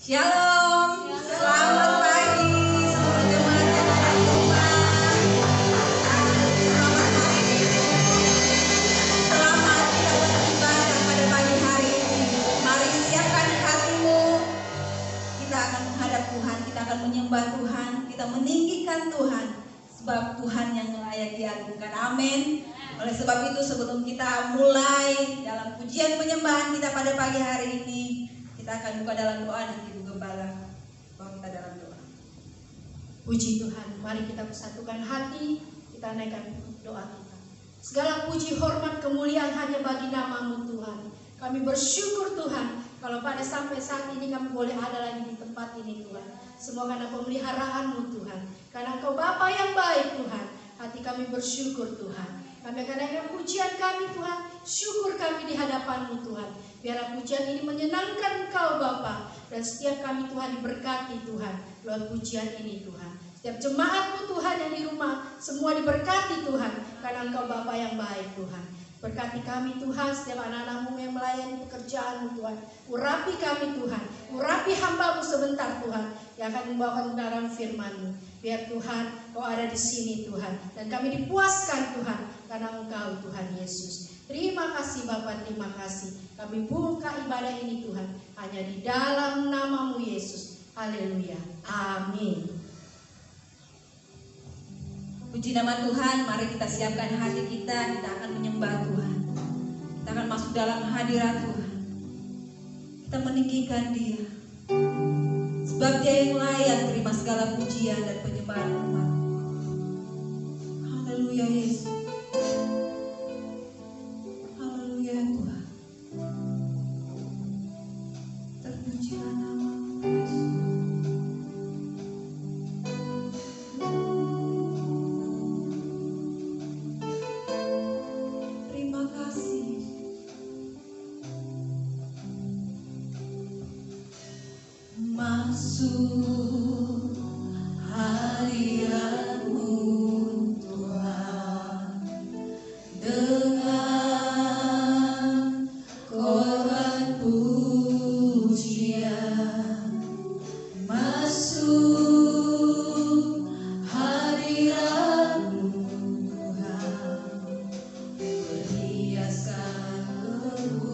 Shalom, selamat pagi seluruh jemaat yang ada di rumah. Selamat hari Minggu. Selamat kita beribadah pada pagi hari ini. Mari siapkan hatimu. Kita akan menghadap Tuhan, kita akan menyembah Tuhan, kita meninggikan Tuhan. Sebab Tuhan yang layak diagungkan. Amin. Oleh sebab itu sebelum kita mulai dalam pujian penyembahan kita pada pagi hari ini, kita akan buka dalam doa dan Ibu Gembala bawa kita dalam doa. Puji Tuhan, mari kita bersatukan hati, kita naikkan doa kita. Segala puji, hormat, kemuliaan hanya bagi nama-Mu Tuhan. Kami bersyukur Tuhan, kalau pada sampai saat ini kami boleh ada lagi di tempat ini Tuhan. Semua karena pemeliharaan-Mu Tuhan. Karena Engkau Bapa yang baik Tuhan. Hati kami bersyukur Tuhan. Kami akan naikkan pujian kami Tuhan. Syukur kami di hadapan-Mu Tuhan. Biarlah pujian ini menyenangkan Engkau Bapa. Dan setiap kami Tuhan diberkati Tuhan lewat pujian ini Tuhan. Setiap jemaat-Mu Tuhan yang di rumah semua diberkati Tuhan. Karena Engkau Bapa yang baik Tuhan. Berkati kami Tuhan, setiap anak-anak-Mu yang melayani pekerjaan-Mu Tuhan. Urapi kami Tuhan, urapi hamba-Mu sebentar Tuhan, yang akan membawakan kebenaran firman-Mu. Biar Tuhan Kau ada di sini Tuhan, dan kami dipuaskan Tuhan, karena Engkau Tuhan Yesus. Terima kasih Bapa, terima kasih. Kami buka ibadah ini Tuhan, hanya di dalam nama-Mu Yesus. Haleluya, amin. Puji nama Tuhan, mari kita siapkan hati kita akan menyembah Tuhan. Kita akan masuk dalam hadirat Tuhan. Kita meninggikan Dia. Sebab Dia yang layak terima segala pujian dan penyembahan umat. Haleluya Yesus. Haleluya Tuhan. Terpujilah nama-Mu Yesus. Masuk hadirat-Mu Tuhan dengan korban pujian. Masuk hadirat-Mu Tuhan berhiaskan kerudusan.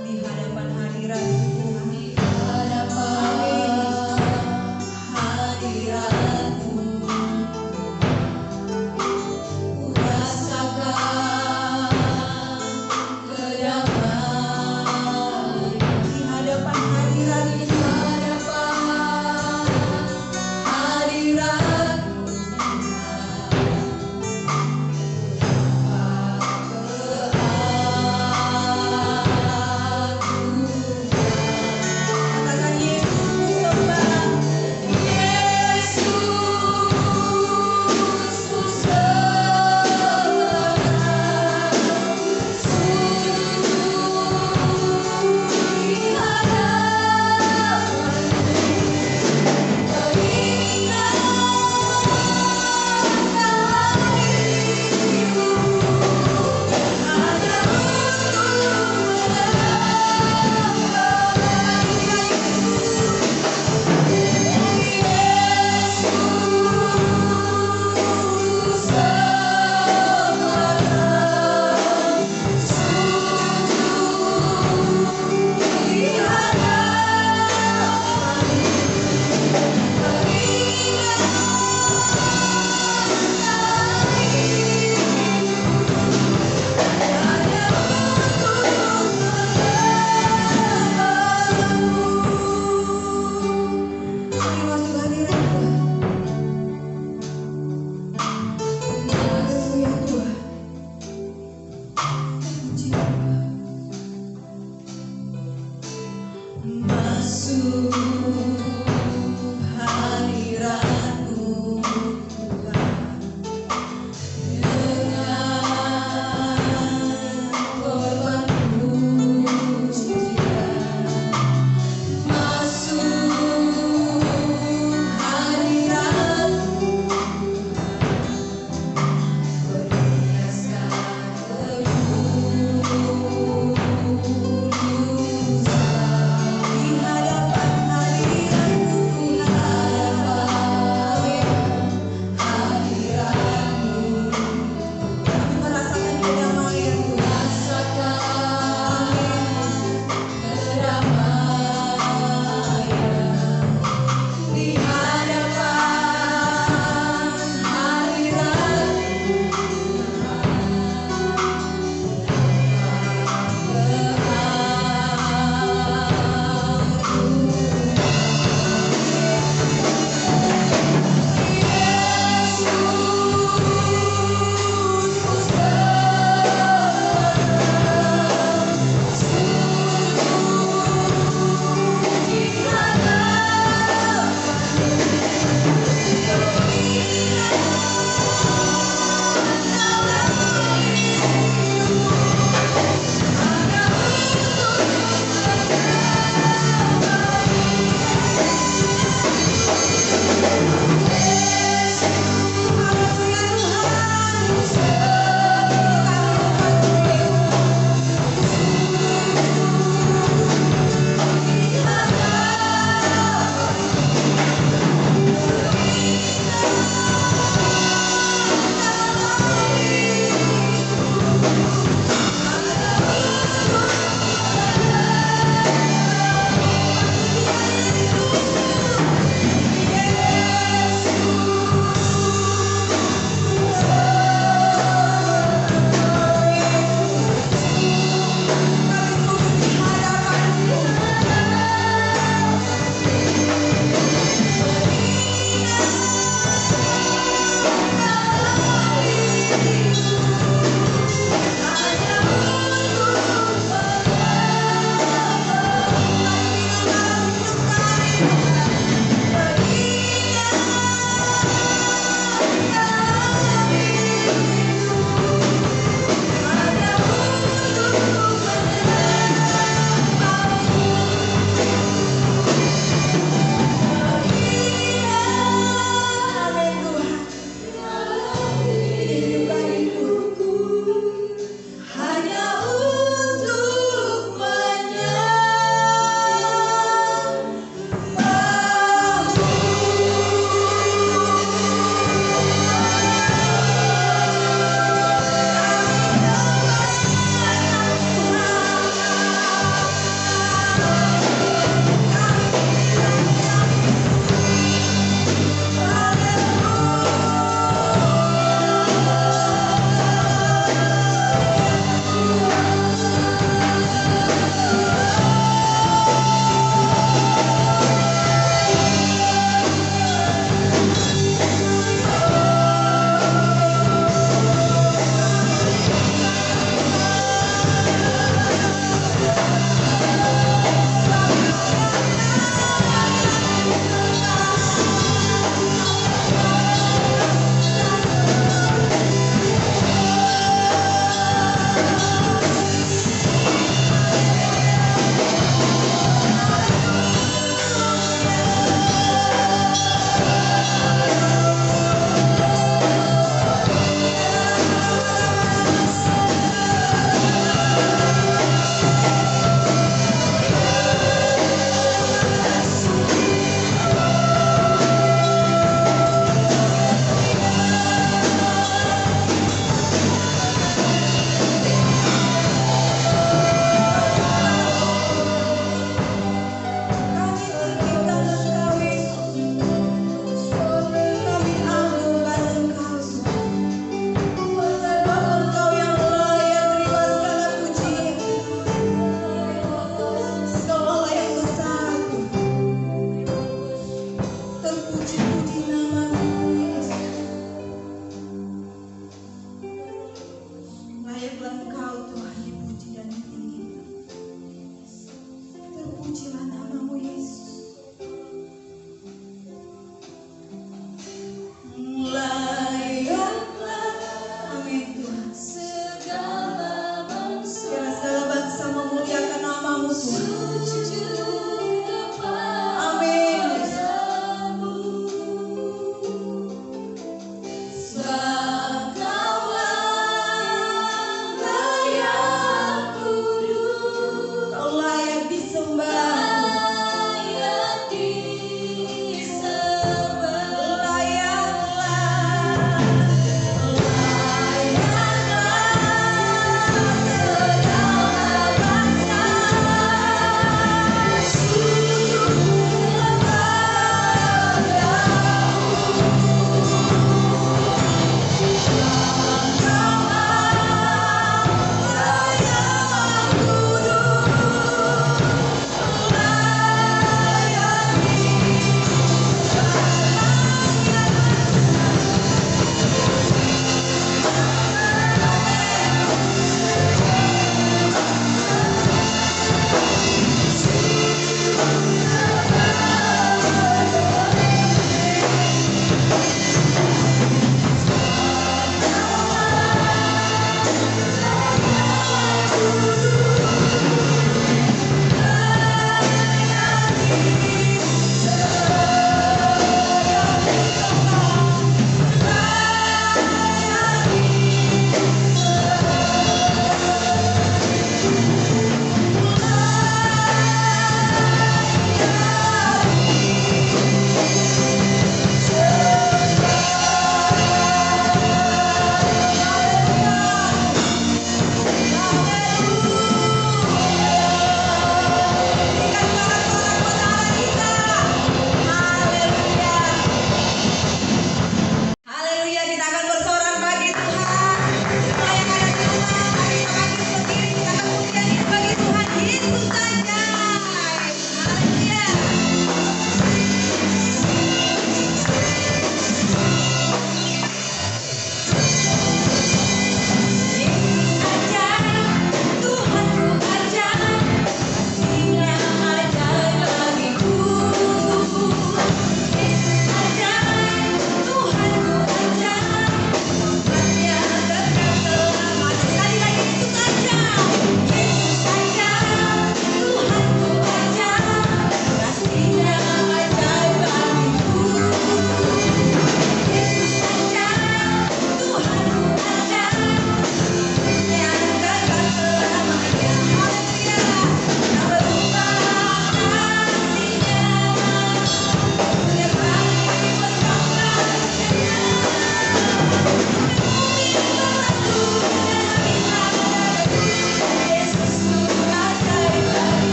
Di hadapan hadirat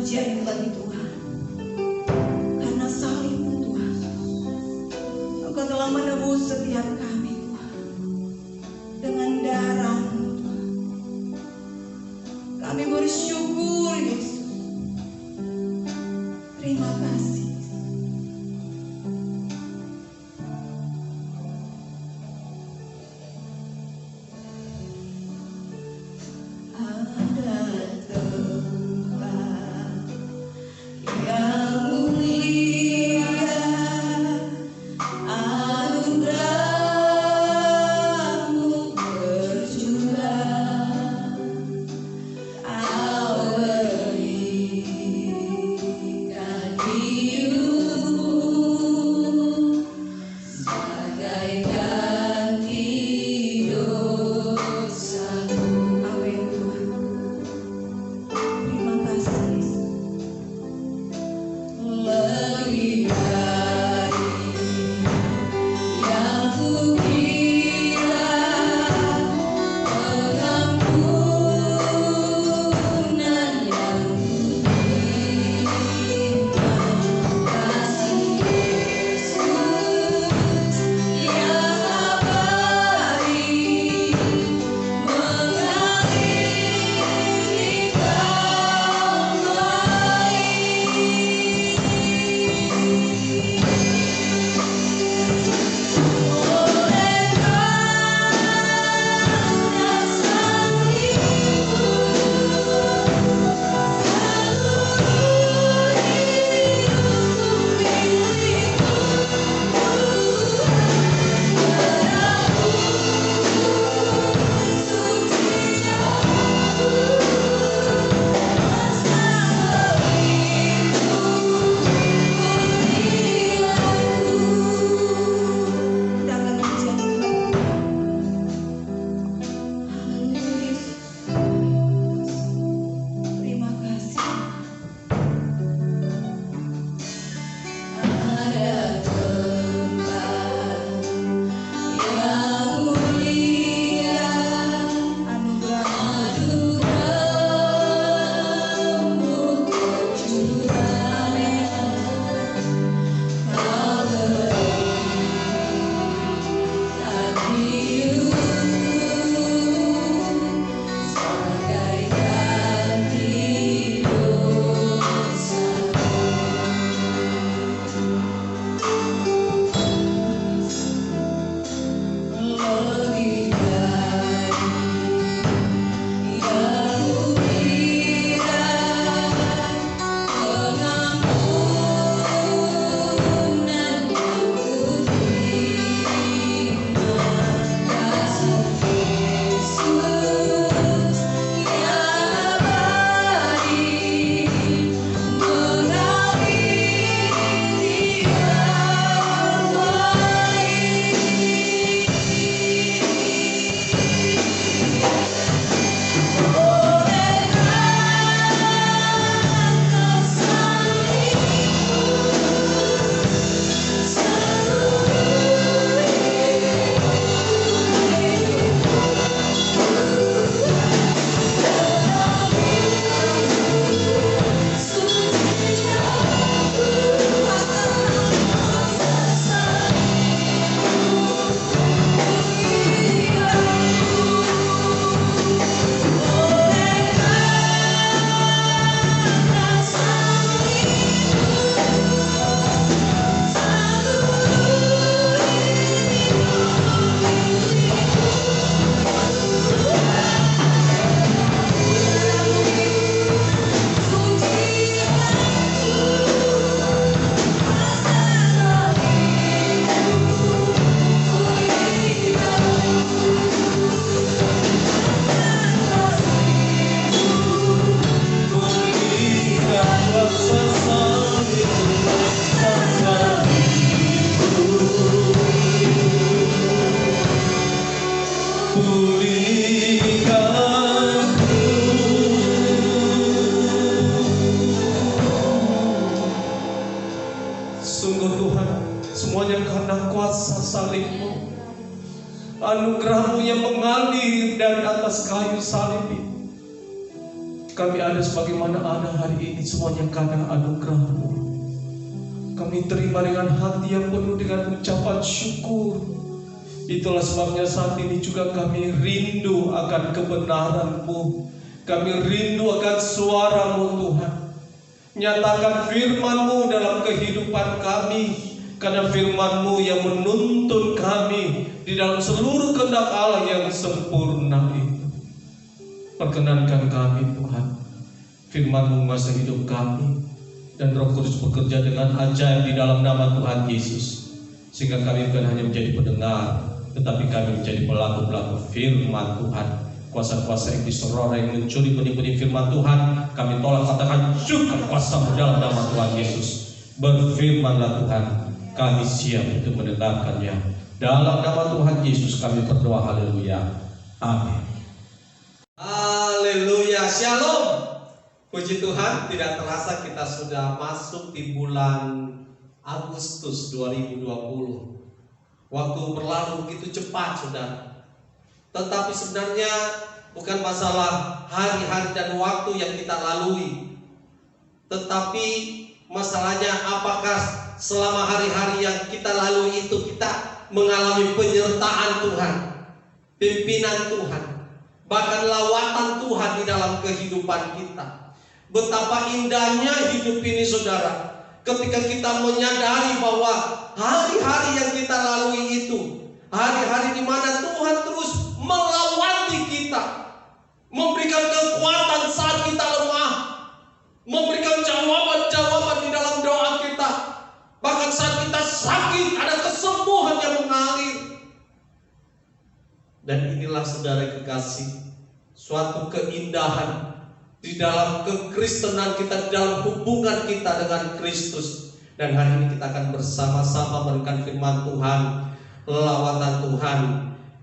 ajaib bagi Tuhan. Karena salib-Mu Tuhan, Engkau telah menebus setiap kami Tuhan. Dengan darah-Mu Tuhan, kami bersyukur Yesus. Terima kasih. salib-Mu, anugerah-Mu yang mengalir dari atas kayu salib itu. Kami ada sebagaimana ada hari ini semuanya karena anugerah-Mu. Kami terima dengan hati yang penuh dengan ucapan syukur. Itulah sebabnya saat ini juga kami rindu akan kebenaran-Mu. Kami rindu akan suara-Mu Tuhan. Nyatakan firman-Mu dalam kehidupan kami, karena firman-Mu yang menuntun kami di dalam seluruh kehendak Allah yang sempurna itu. Perkenankan kami Tuhan, firman-Mu menguasai hidup kami, dan Roh Kudus bekerja dengan ajaib di dalam nama Tuhan Yesus, sehingga kami bukan hanya menjadi pendengar, tetapi kami menjadi pelaku-pelaku firman Tuhan. Kuasa-kuasa yang diserora yang mencuri benih-benih firman Tuhan, kami tolak, katakan juga kuasa-Mu dalam nama Tuhan Yesus. Berfirmanlah Tuhan, kami siap untuk mendengarkannya. Dalam nama Tuhan Yesus kami berdoa, haleluya, amin. Haleluya, shalom. Puji Tuhan, tidak terasa kita sudah masuk di bulan Agustus 2020. Waktu berlalu begitu cepat, saudara. Tetapi sebenarnya bukan masalah hari-hari dan waktu yang kita lalui, tetapi masalahnya apakah selama hari-hari yang kita lalui itu kita mengalami penyertaan Tuhan, pimpinan Tuhan, bahkan lawatan Tuhan di dalam kehidupan kita. Betapa indahnya hidup ini, saudara, ketika kita menyadari bahwa hari-hari yang kita lalui itu hari-hari di mana Tuhan terus melawati kita, memberikan kekuatan saat kita lemah, memberikan jawaban-jawaban di dalam doa kita. Bahkan saat kita sakit ada kesembuhan yang mengalir. Dan inilah, saudara kekasih, suatu keindahan di dalam kekristenan kita, di dalam hubungan kita dengan Kristus. Dan hari ini kita akan bersama-sama merenungkan firman Tuhan, lawatan Tuhan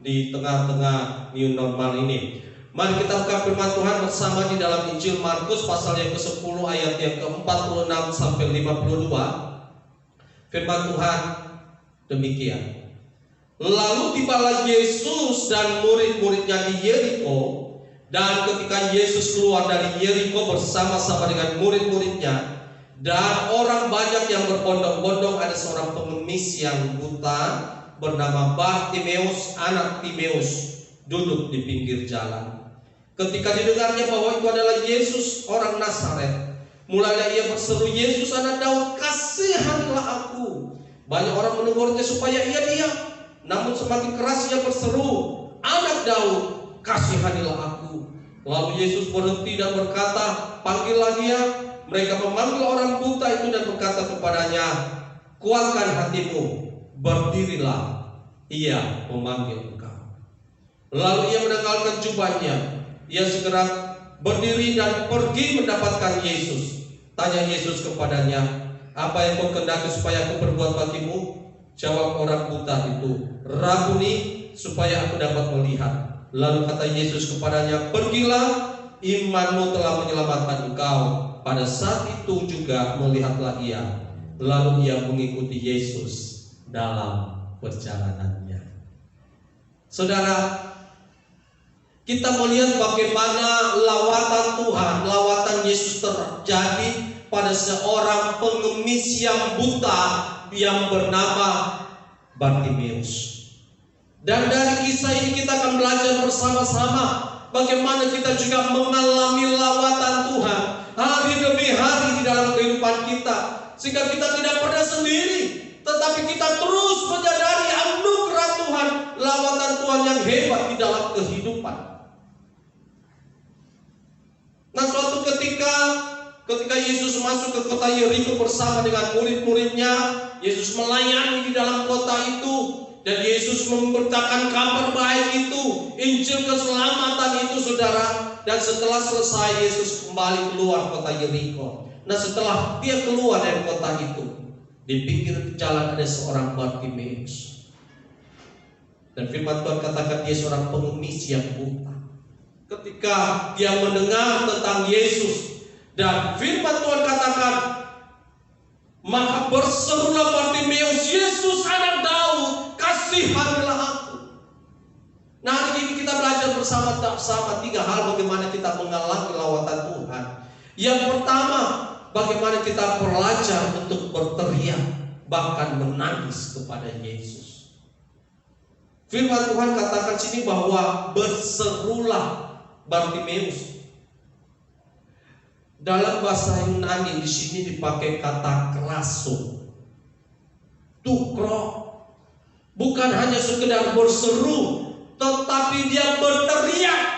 di tengah-tengah new normal ini. Mari kita buka firman Tuhan bersama di dalam Injil Markus pasal yang ke-10 ayat yang ke-46 sampai 52. Firman Tuhan demikian. Lalu tibalah Yesus dan murid-muridnya di Yeriko. Dan ketika Yesus keluar dari Yeriko bersama-sama dengan murid-muridnya, dan orang banyak yang berbondong-bondong, ada seorang pengemis yang buta bernama Bartimeus, anak Timeus, duduk di pinggir jalan. Ketika didengarnya bahwa itu adalah Yesus orang Nazaret, mulailah ia berseru, Yesus anak Daud, kasihanilah aku. Banyak orang menegurnya supaya ia diam, namun semakin keras ia berseru, anak Daud, kasihanilah aku. Lalu Yesus berhenti dan berkata, panggillah dia. Mereka memanggil orang buta itu dan berkata kepadanya, kuatkan hatimu, berdirilah, ia memanggil engkau. Lalu ia menanggalkan jubahnya, ia segera berdiri dan pergi mendapatkan Yesus. Tanya Yesus kepadanya, apa yang kau kehendaki supaya aku berbuat bagimu? Jawab orang buta itu, Rabuni, supaya aku dapat melihat. Lalu kata Yesus kepadanya, pergilah, imanmu telah menyelamatkan engkau. Pada saat itu juga melihatlah ia. Lalu ia mengikuti Yesus dalam perjalanannya. Saudara, kita melihat bagaimana lawatan Tuhan, lawatan Yesus terjadi pada seorang pengemis yang buta yang bernama Bartimeus. Dan dari kisah ini kita akan belajar bersama-sama bagaimana kita juga mengalami lawatan Tuhan hari demi hari di dalam kehidupan kita, sehingga kita tidak pernah sendiri, tetapi kita terus menyadari anugerah Tuhan, lawatan Tuhan yang hebat di dalam kehidupan. Nah, suatu ketika Yesus masuk ke kota Yeriko bersama dengan murid-muridnya, Yesus melayani di dalam kota itu. Dan Yesus memberitakan kabar baik itu, Injil keselamatan itu, saudara. Dan setelah selesai, Yesus kembali keluar kota Yeriko. Nah, setelah dia keluar dari kota itu, di pinggir jalan ada seorang Bartimeus. Dan firman Tuhan katakan dia seorang pengemis yang buta. Ketika dia mendengar tentang Yesus, dan firman Tuhan katakan, maka berserulah Bartimeus, Yesus anak Daud, kasihanilah aku. Nah, hari ini kita belajar bersama bersama-sama 3 hal bagaimana kita mengalami lawatan Tuhan. Yang pertama, bagaimana kita belajar untuk berteriak, bahkan menangis kepada Yesus. Firman Tuhan katakan sini bahwa berserulah Bartimeus. Dalam bahasa Yunani di sini dipakai kata kraso, tukro. Bukan hanya sekedar berseru, tetapi dia berteriak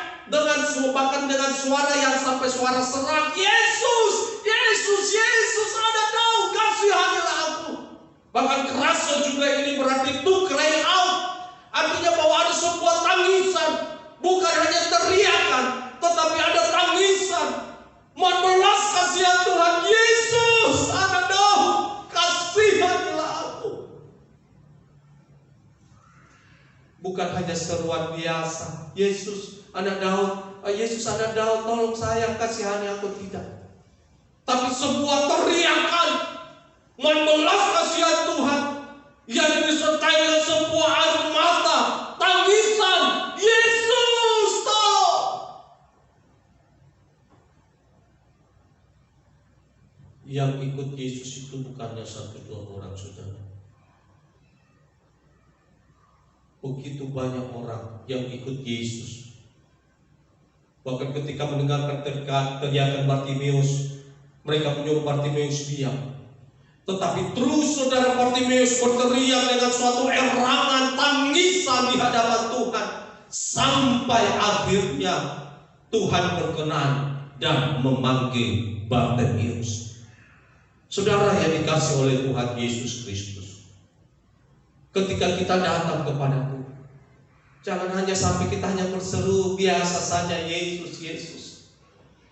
bahkan dengan suara yang sampai suara serak. Yesus, Yesus, Yesus, Anakku, kasihanilah aku. Bahkan kraso juga ini berarti to cry out. Artinya bahwa ada sebuah tangisan, bukan hanya teriakan, tetapi ada tangisan. Mohon belas kasihan Tuhan, Yesus, Anakku, kasihanilah aku. Bukan hanya seruan biasa, Yesus anak Daud, Yesus anak Daud, tolong saya, kasihani aku, tidak. Tapi sebuah teriakan, membelas kasihan Tuhan, yang disertai dengan sebuah air mata, tangisan, Yesus tolong. Yang ikut Yesus itu bukannya 1-2 orang, saudara. Begitu banyak orang yang ikut Yesus. Bahkan ketika mendengarkan teriakan Bartimeus, mereka menyuruh Bartimeus diam. Tetapi terus saudara Bartimeus berteriak dengan suatu erangan tangisan di hadapan Tuhan, sampai akhirnya Tuhan berkenan dan memanggil Bartimeus. Saudara yang dikasih oleh Tuhan Yesus Kristus, ketika kita datang kepada Tuhan, jangan hanya sampai kita hanya berseru biasa saja, Yesus, Yesus.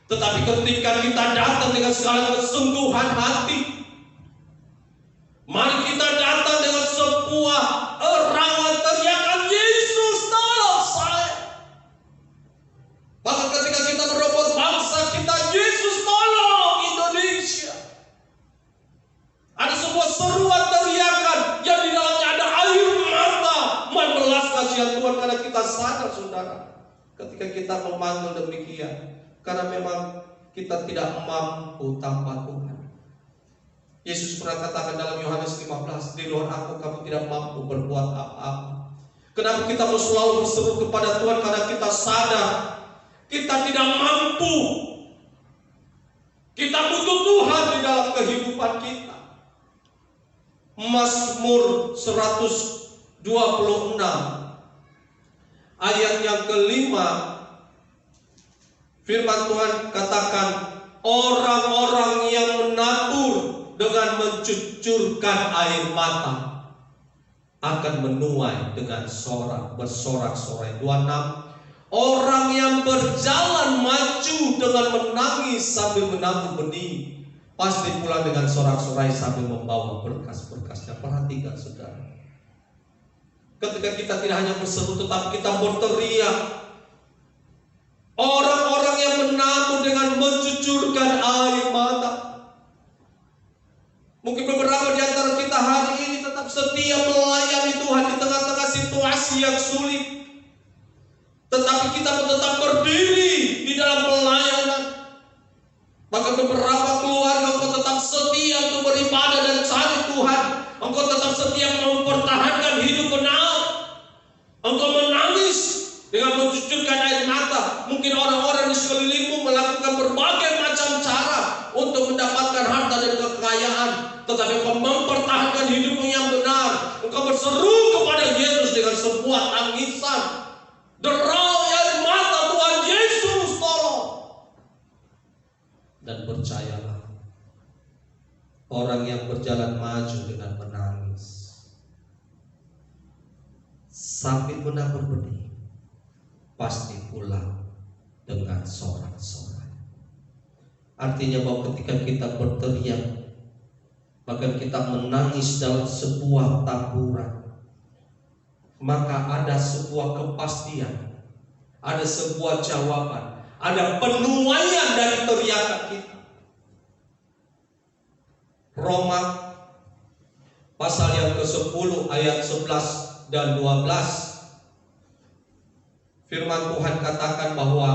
Tetapi ketika kita datang dengan segala kesungguhan hati, mari kita datang dengan sebuah erangan teriakan, Yesus tolong saya. Bahkan ketika kita merebut bangsa kita, Yesus tolong Indonesia. Ada sebuah seruan teriakan yang di dalamnya ada air mata, membelas kasihan Tuhan, karena kita sadar saudara, ketika kita memanggil demikian, karena memang kita tidak mampu tanpa Tuhan. Yesus pernah katakan dalam Yohanes 15, di luar aku kamu tidak mampu berbuat apa-apa. Kenapa kita harus selalu berseru kepada Tuhan? Karena kita sadar kita tidak mampu. Kita butuh Tuhan di dalam kehidupan kita. Mazmur 126 ayat yang kelima, firman Tuhan katakan, orang-orang yang menatur dengan mencucurkan air mata akan menuai dengan bersorak-sorai. 26, orang yang berjalan maju dengan menangis sambil menabur benih, pasti pulang dengan sorak-sorai sambil membawa berkas-berkasnya. Perhatikan saudara, ketika kita tidak hanya berseru tetapi kita berteriak, orang-orang yang menabur dengan mencucurkan air mata. Mungkin beberapa di antara kita hari ini tetap setia melayani Tuhan di tengah-tengah situasi yang sulit, tetapi kita tetap berdiri di dalam pelayanan. Maka beberapa keluarga engkau tetap setia untuk beribadah dan cari Tuhan. Engkau tetap setia mempertahankan hidup benar. Engkau menangis dengan mencucurkan air mata. Mungkin orang-orang di sekelilingmu melakukan berbagai macam cara untuk mendapatkan harta dan kekayaan, tetapi engkau mempertahankan hidupmu yang benar. Engkau berseru kepada Yesus dengan sebuah tangisan, derai air mata, Tuhan Yesus tolong. Dan percayalah, orang yang berjalan maju dengan menangis sambil menabur benih, pasti pulang dengan sorak-sorai. Artinya bahwa ketika kita berteriak, bahkan kita menangis dalam sebuah taburan, maka ada sebuah kepastian, ada sebuah jawaban, ada penuaian dari teriakan kita. Roma pasal yang ke-10 ayat 11 dan 12, Firman Tuhan katakan bahwa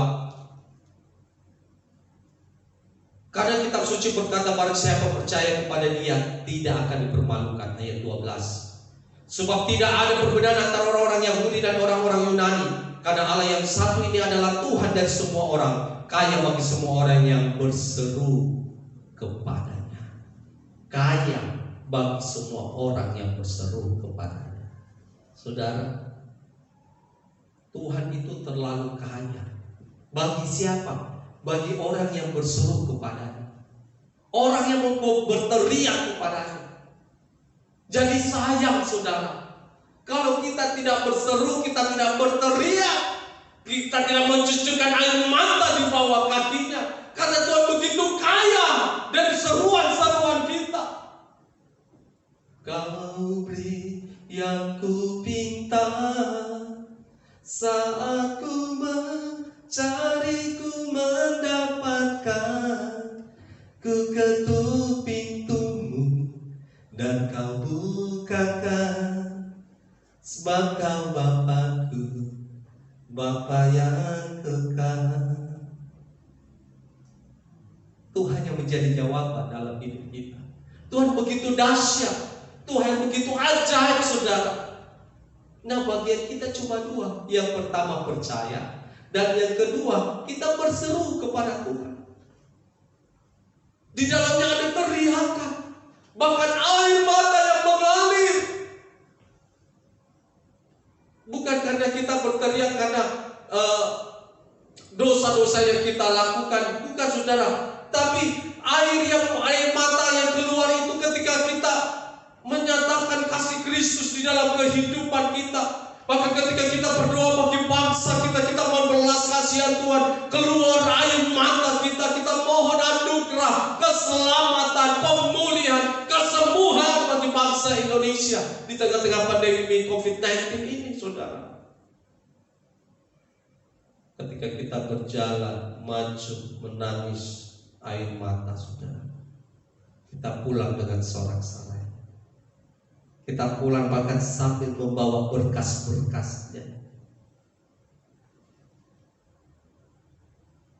karena kitab suci berkata barang siapa percaya kepada Dia tidak akan dipermalukan, ayat 12. Sebab tidak ada perbedaan antara orang-orang Yahudi dan orang-orang Yunani, karena Allah yang satu ini adalah Tuhan dari semua orang, kaya bagi semua orang yang berseru kepadanya. Kaya bagi semua orang yang berseru kepadanya. Saudara, Tuhan itu terlalu kaya. Bagi siapa? Bagi orang yang berseru kepadanya, orang yang mau berteriak kepadanya. Jadi sayang saudara, kalau kita tidak berseru, kita tidak berteriak, kita tidak mencucurkan air mata di bawah kakinya, karena Tuhan begitu kaya dari seruan-seruan kita. Kau beri yang ku pinta, saat ku mencari ku mendapatkan, ku ketuk pintumu dan kau bukakan, sebab kau Bapakku, Bapa yang kekal. Tuhan yang menjadi jawaban dalam hidup kita. Tuhan begitu dahsyat, Tuhan begitu ajaib saudara. Nah, bagian kita cuma dua. Yang pertama percaya, dan yang kedua kita berseru kepada Tuhan. Di dalamnya ada teriakan, bahkan air mata yang mengalir. Bukan karena kita berteriak karena dosa-dosa yang kita lakukan, bukan saudara. Tapi air mata yang keluar itu ketika kita menyatakan kasih Kristus di dalam kehidupan kita. Bahkan ketika kita berdoa bagi bangsa kita, kita mohon belas kasihan Tuhan, keluar air mata kita, kita mohon anugerah, keselamatan, pemulihan, kesembuhan bagi bangsa Indonesia di tengah-tengah pandemi COVID-19 ini, saudara. Ketika kita berjalan, maju, menangis, air mata, saudara, kita pulang dengan sorak-sorai. Kita pulang bahkan sambil membawa berkas-berkasnya.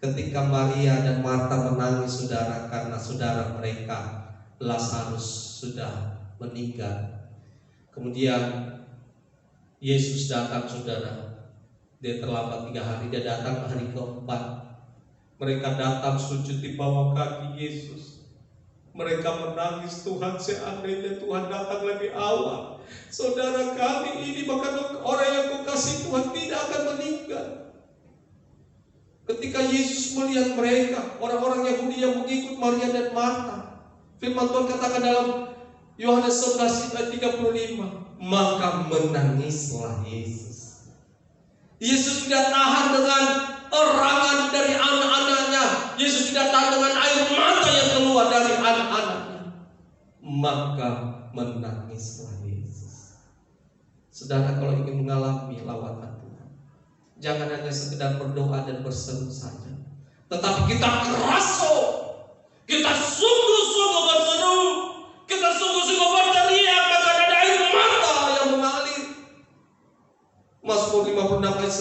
Ketika Maria dan Marta menangis saudara, karena saudara mereka Lazarus sudah meninggal. Kemudian Yesus datang saudara. Dia terlambat 3 hari, dia datang hari keempat. Mereka datang sujud di bawah kaki Yesus. Mereka menangis, Tuhan seandainya Tuhan datang lebih awal, saudara kami ini bahkan orang yang kau kasih Tuhan tidak akan meninggal. Ketika Yesus melihat mereka, orang-orang Yahudi yang mengikut Maria dan Marta, firman Tuhan katakan dalam Yohanes 11 ayat 35, maka menangislah Yesus. Yesus tidak tahan dengan erangan dari anak-anaknya. Yesus tidak tahan dengan air mata yang keluar dari anak-anaknya. Maka menangislah Yesus. Saudara, kalau ingin mengalami lawatan Tuhan, jangan hanya sekedar berdoa dan berseru saja, tetapi kita keraso, kita sungguh-sungguh berseru, kita sungguh-sungguh berteriak, maka ada air mata yang mengalir. Mazmur 56 ayat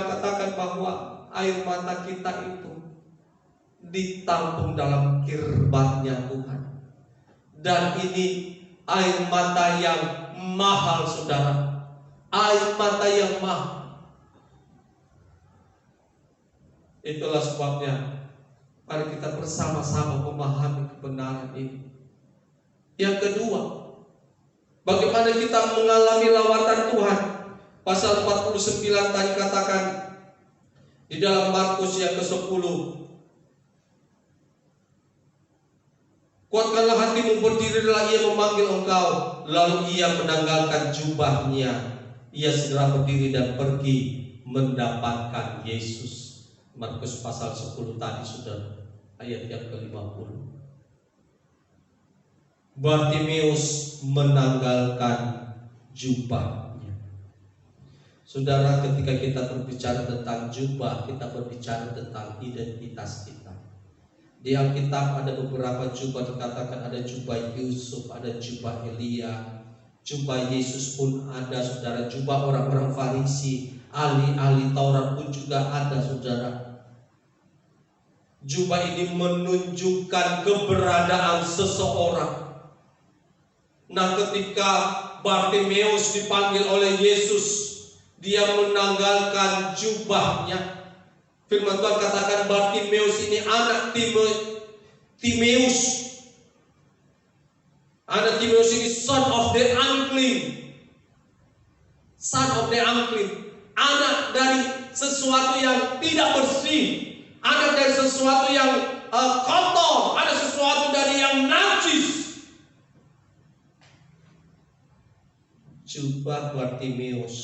9 katakan bahwa air mata kita itu ditampung dalam kirbatnya Tuhan. Dan ini air mata yang mahal saudara. Air mata yang mahal. Itulah sebabnya mari kita bersama-sama memahami kebenaran ini. Yang kedua, bagaimana kita mengalami lawatan Tuhan. Pasal 49 tadi katakan di dalam Markus yang ke-10, kuatkanlah hatimu, berdirilah, ia memanggil engkau. Lalu ia menanggalkan jubahnya, ia segera berdiri dan pergi mendapatkan Yesus. Markus pasal 10 tadi sudah ayat yang ke-50. Bartimeus menanggalkan jubah. Saudara, ketika kita berbicara tentang jubah, kita berbicara tentang identitas kita. Di Alkitab ada beberapa jubah, dikatakan ada jubah Yusuf, ada jubah Elia, jubah Yesus pun ada saudara, jubah orang-orang Farisi, ahli-ahli Taurat pun juga ada, saudara. Jubah ini menunjukkan keberadaan seseorang. Nah, ketika Bartimeus dipanggil oleh Yesus, dia menanggalkan jubahnya. Firman Tuhan katakan Bartimeus ini anak Timeus. Anak Timeus ini son of the unclean. Son of the unclean. Anak dari sesuatu yang tidak bersih. Anak dari sesuatu yang kotor. Ada sesuatu dari yang najis. Jubah Bartimeus,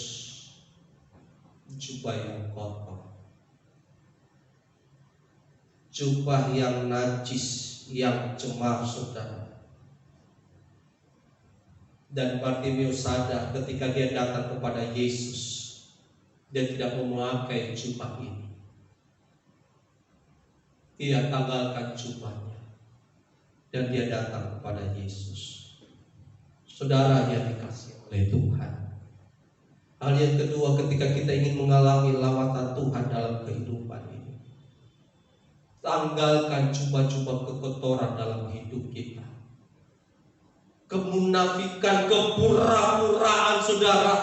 jubah yang kotor, jubah yang najis, yang cemar, saudara. Dan Bartimeus sadar ketika dia datang kepada Yesus, dia tidak memakai jubah ini. Dia tanggalkan jubahnya dan dia datang kepada Yesus. Saudara yang dikasihi oleh Tuhan, hal yang kedua ketika kita ingin mengalami lawatan Tuhan dalam kehidupan ini, tanggalkan jubah-jubah kekotoran dalam hidup kita. Kemunafikan, kepura-puraan, saudara.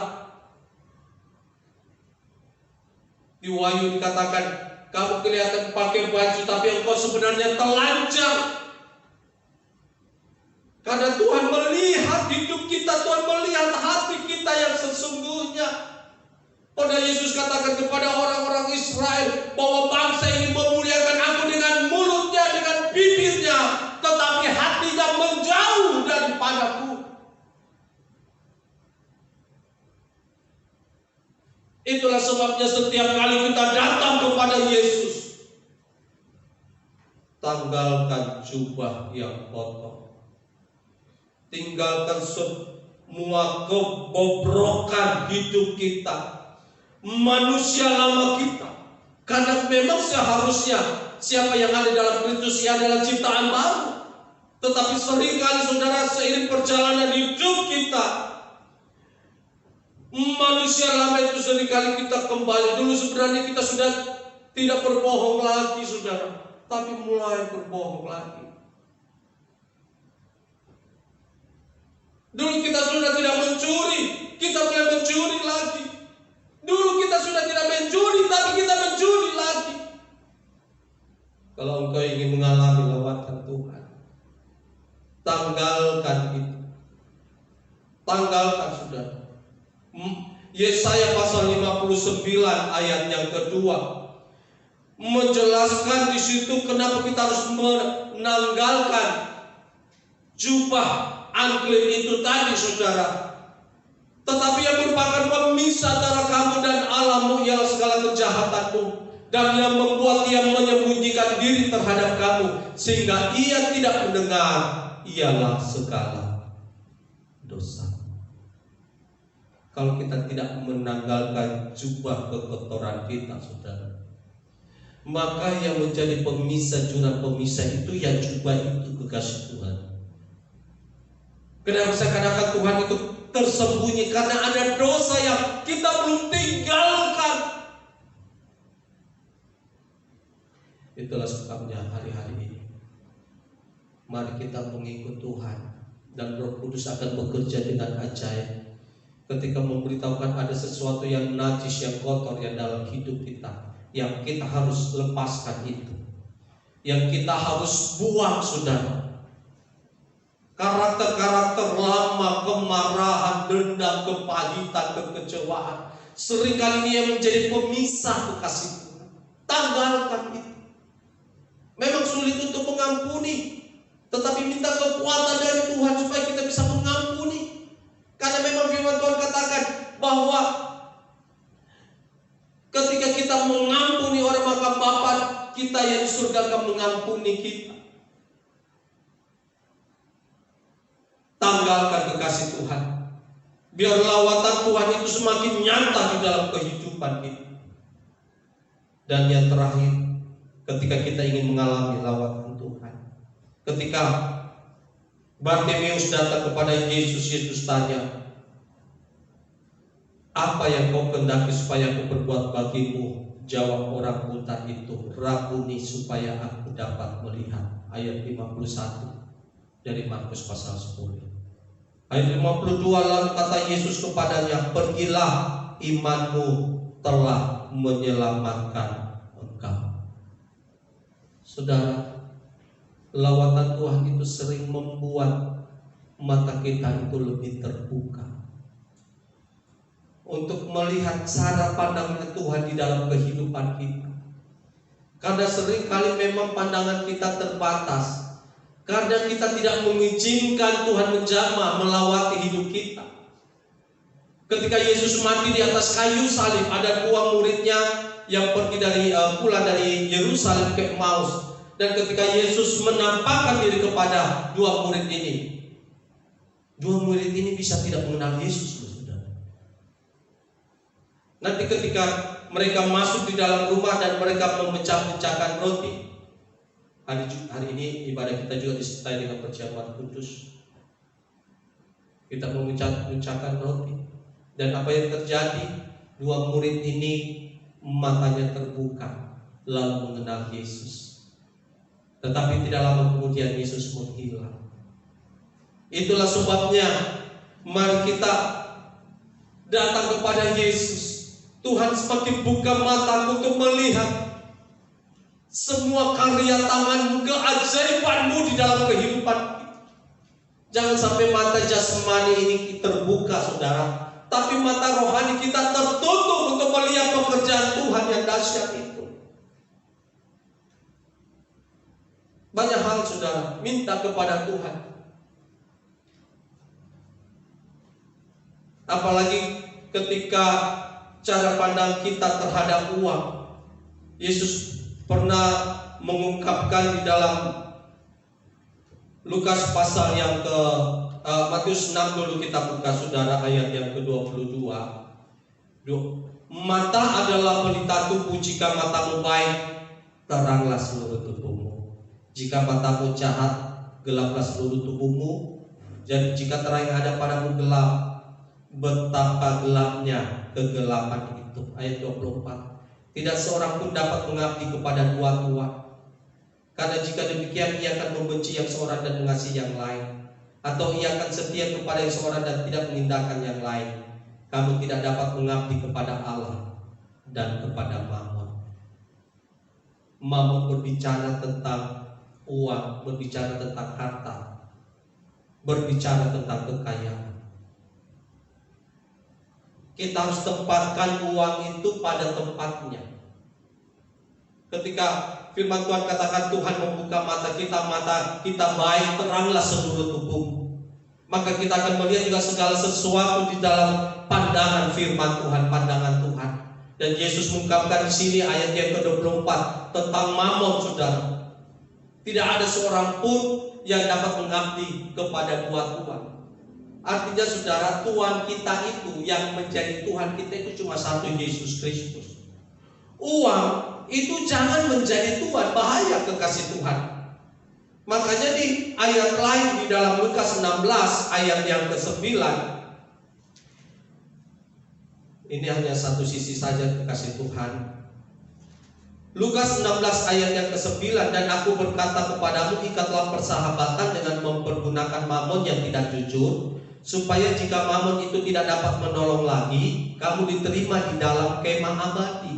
Di Wahyu dikatakan, kamu kelihatan pakai baju tapi engkau sebenarnya telanjang. Karena Tuhan melihat hidup kita, Tuhan melihat hati kita yang sesungguhnya. Pada Yesus katakan kepada orang-orang Israel bahwa bangsa ini memuliakan aku dengan mulutnya, dengan bibirnya, tetapi hatinya menjauh daripadaku. Itulah sebabnya setiap kali kita datang kepada Yesus, tanggalkan jubah yang kotor. Tinggalkan semua kebobrokan hidup kita, manusia lama kita. Karena memang seharusnya siapa yang ada dalam Kristus ia adalah ciptaan baru. Tetapi seringkali, saudara, seiring perjalanan hidup kita, manusia lama itu seringkali kita kembali. Dulu sebenarnya kita sudah tidak berbohong lagi, saudara, tapi mulai berbohong lagi. Dulu kita sudah tidak mencuri, kita mulai mencuri lagi. Dulu kita sudah tidak mencuri, tapi kita mencuri lagi. Kalau engkau ingin mengalami lawatan Tuhan, tanggalkan itu. Tanggalkan, saudara. Yesaya pasal 59 ayat yang kedua menjelaskan di situ kenapa kita harus menanggalkan jubah unclean itu tadi, saudara. Tetapi yang merupakan pemisah antara kamu dan Allahmu ialah segala kejahatanmu, dan yang membuat dia menyembunyikan diri terhadap kamu sehingga ia tidak mendengar ialah segala dosa. Kalau kita tidak menanggalkan jubah kekotoran kita, saudara, maka yang menjadi pemisah, jurang pemisah itu ya jubah itu, kekasih Tuhan. Kenapa saya katakan Tuhan itu tersembunyi? Karena ada dosa yang kita belum tinggalkan. Itulah sebabnya hari-hari ini mari kita mengikut Tuhan, dan Roh Kudus akan bekerja dengan ajaib ketika memberitahukan ada sesuatu yang najis, yang kotor yang dalam hidup kita, yang kita harus lepaskan itu, yang kita harus buang, saudara. Karakter-karakter lama, kemarahan, dendam, kepahitan, kekecewaan, seringkali dia menjadi pemisah, kekasih Tuhan. Tanggalkan itu. Memang sulit untuk mengampuni, tetapi minta kekuatan dari Tuhan supaya kita bisa mengampuni. Karena memang firman Tuhan katakan bahwa ketika kita mengampuni orang, maka Bapa kita yang di surga akan mengampuni kita. Tanggalkan, kekasih Tuhan, biar lawatan Tuhan itu semakin nyata di dalam kehidupan kita. Dan yang terakhir, ketika kita ingin mengalami lawatan Tuhan, ketika Bartimeus datang kepada Yesus, Yesus tanya, Apa yang kau kehendaki supaya aku perbuat bagimu? Jawab orang buta itu, Rabuni, supaya aku dapat melihat. Ayat 51 dari Markus pasal 10. Ayat 52, lalu kata Yesus kepadanya, pergilah, imanmu telah menyelamatkan engkau. Saudara, lawatan Tuhan itu sering membuat mata kita itu lebih terbuka untuk melihat cara pandangnya Tuhan di dalam kehidupan kita. Karena sering kali memang pandangan kita terbatas, karena kita tidak mengizinkan Tuhan menjamah melawati hidup kita. Ketika Yesus mati di atas kayu salib, ada dua muridnya yang pergi pulang dari Yerusalem ke Emmaus. Dan ketika Yesus menampakkan diri kepada dua murid ini, dua murid ini bisa tidak mengenal Yesus. Nanti ketika mereka masuk di dalam rumah dan mereka memecah-mecahkan roti. Hari ini ibadah kita juga disertai dengan perjamuan kudus. Kita memecah-mecahkan roti. Dan apa yang terjadi? Dua murid ini matanya terbuka, lalu mengenal Yesus. Tetapi tidak lama kemudian Yesus menghilang. Itulah sebabnya mari kita datang kepada Yesus. Tuhan, semakin buka mataku untuk melihat semua karya tangan-Mu, keajaiban-Mu di dalam kehidupan kita. Jangan sampai mata jasmani ini terbuka, saudara, tapi mata rohani kita tertutup untuk melihat pekerjaan Tuhan yang dahsyat itu. Banyak hal, saudara, minta kepada Tuhan. Apalagi ketika cara pandang kita terhadap uang. Yesus pernah mengungkapkan di dalam Lukas pasal yang ke Matius 6 dulu kita buka, saudara, ayat yang ke-22. Mata adalah pelita tubuh, jika matamu baik, teranglah seluruh tubuhmu. Jika matamu jahat, gelaplah seluruh tubuhmu. Jadi jika terang yang ada padamu gelap, betapa gelapnya kegelapan itu. Ayat 24. Tidak seorang pun dapat mengabdi kepada dua tuan, karena jika demikian ia akan membenci yang seorang dan mengasihi yang lain, atau ia akan setia kepada yang seorang dan tidak meninggalkan yang lain. Kamu tidak dapat mengabdi kepada Allah dan kepada Mammon. Mammon berbicara tentang uang, berbicara tentang harta, berbicara tentang kekayaan. Kita harus tempatkan uang itu pada tempatnya. Ketika firman Tuhan katakan Tuhan membuka mata kita baik, teranglah seluruh tubuh. Maka kita akan melihat juga segala sesuatu di dalam pandangan firman Tuhan, pandangan Tuhan. Dan Yesus mengungkapkan di sini ayat yang ke-24 tentang Mammon, saudara. Tidak ada seorang pun yang dapat mengabdi kepada dua tuan. Artinya, saudara, Tuhan kita itu, yang menjadi Tuhan kita itu cuma satu, Yesus Kristus. Uang itu jangan menjadi Tuhan, bahaya kekasih Tuhan. Makanya di ayat lain di dalam Lukas 16 ayat yang ke-9, ini hanya satu sisi saja kekasih Tuhan. Lukas 16 ayat yang ke-9, dan aku berkata kepadamu, ikatlah persahabatan dengan mempergunakan Mammon yang tidak jujur, supaya jika Mammon itu tidak dapat menolong lagi, kamu diterima di dalam kemah abadi.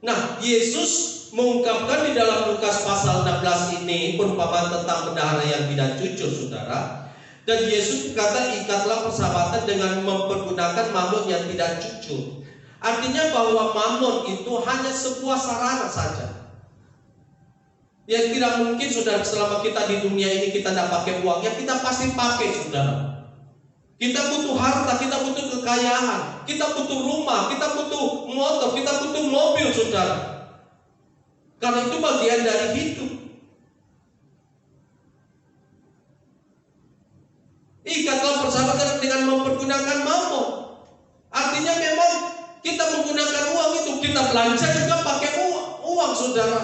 Nah, Yesus mengungkapkan di dalam Lukas pasal 16 ini perumpamaan tentang bendahara yang tidak jujur, saudara. Dan Yesus berkata, ikatlah persahabatan dengan mempergunakan Mammon yang tidak jujur. Artinya bahwa Mammon itu hanya sebuah sarana saja. Yang tidak mungkin, saudara, selama kita di dunia ini kita tidak pakai uang, ya kita pasti pakai, saudara. Kita butuh harta, kita butuh kekayaan, kita butuh rumah, kita butuh motor, kita butuh mobil, saudara. Karena itu bagian dari hidup. Ikatlah persahabatan dengan mempergunakan Mammon. Artinya memang kita menggunakan uang itu, kita belanja juga pakai uang, saudara.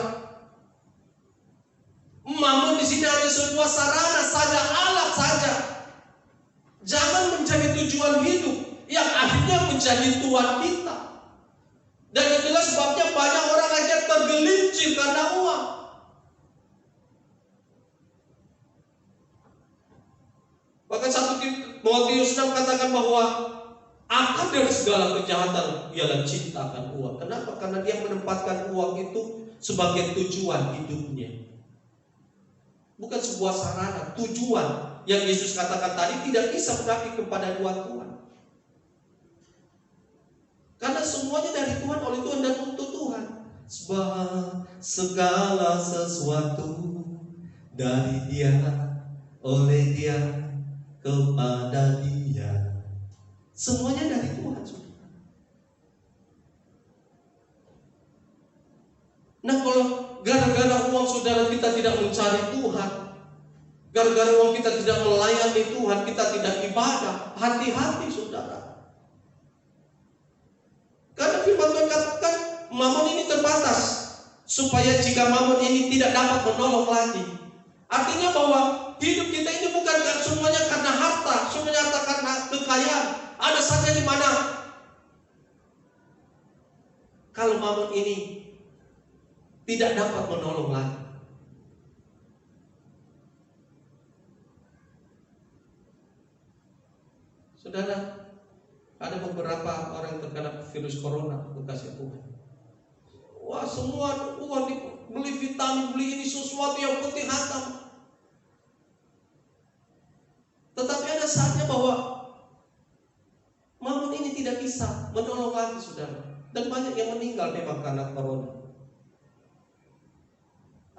Mammon di sini hanya sebuah sarana saja, alat saja. Jangan menjadi tujuan hidup. yang akhirnya menjadi Tuhan kita. Dan itulah sebabnya banyak orang aja tergelincir karena uang. Bahkan 1 Timotius 6 katakan bahwa akar dari segala kejahatan ialah cinta akan uang. Kenapa? Karena dia menempatkan uang itu sebagai tujuan hidupnya. Bukan sebuah sarana, tujuan yang Yesus katakan tadi tidak bisa mengabdi kepada dua Tuhan. Karena semuanya dari Tuhan, oleh Tuhan dan untuk Tuhan. Sebab segala sesuatu dari Dia, oleh Dia, kepada Dia. Semuanya dari Tuhan, saudara. Nah, kalau gara-gara uang saudara kita tidak mencari Tuhan, gara-gara uang kita tidak melayani Tuhan, kita tidak ibadah, hati-hati saudara. Karena firman Tuhan katakan mamon ini terbatas, supaya jika mamon ini tidak dapat menolong lagi. Artinya bahwa hidup kita ini bukan semuanya karena harta, semuanya karena kekayaan. Ada saja di mana kalau mamon ini tidak dapat menolong lagi. Saudara, ada beberapa orang yang terkena virus corona, kasih Tuhan. Wah, semua uang beli vitamin, beli ini sesuatu yang penting hantam. Tetapi ada saatnya bahwa mamon ini tidak bisa menolong lagi, saudara. Dan banyak yang meninggal memang karena corona.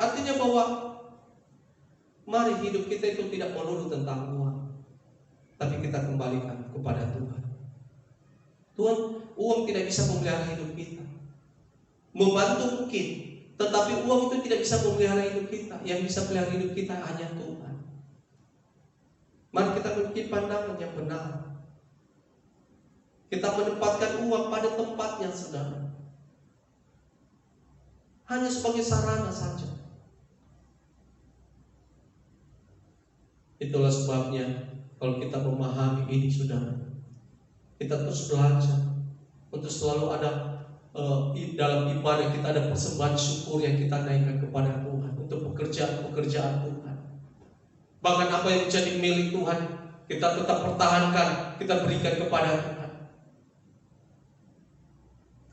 Artinya bahwa mari hidup kita itu tidak melulu tentang uang, tapi kita kembalikan kepada Tuhan. Tuhan, uang tidak bisa memelihara hidup kita. Membantu mungkin, tetapi uang itu tidak bisa memelihara hidup kita. Yang bisa memelihara hidup kita hanya Tuhan. Mari kita memiliki pandangan yang benar. Kita menempatkan uang pada tempatnya, saudara. Hanya sebagai sarana saja. Itulah sebabnya kalau kita memahami ini, saudara, kita terus belajar untuk selalu ada dalam ibadah kita ada persembahan syukur yang kita naikkan kepada Tuhan untuk pekerjaan-pekerjaan Tuhan. Bahkan apa yang menjadi milik Tuhan kita tetap pertahankan, kita berikan kepada Tuhan.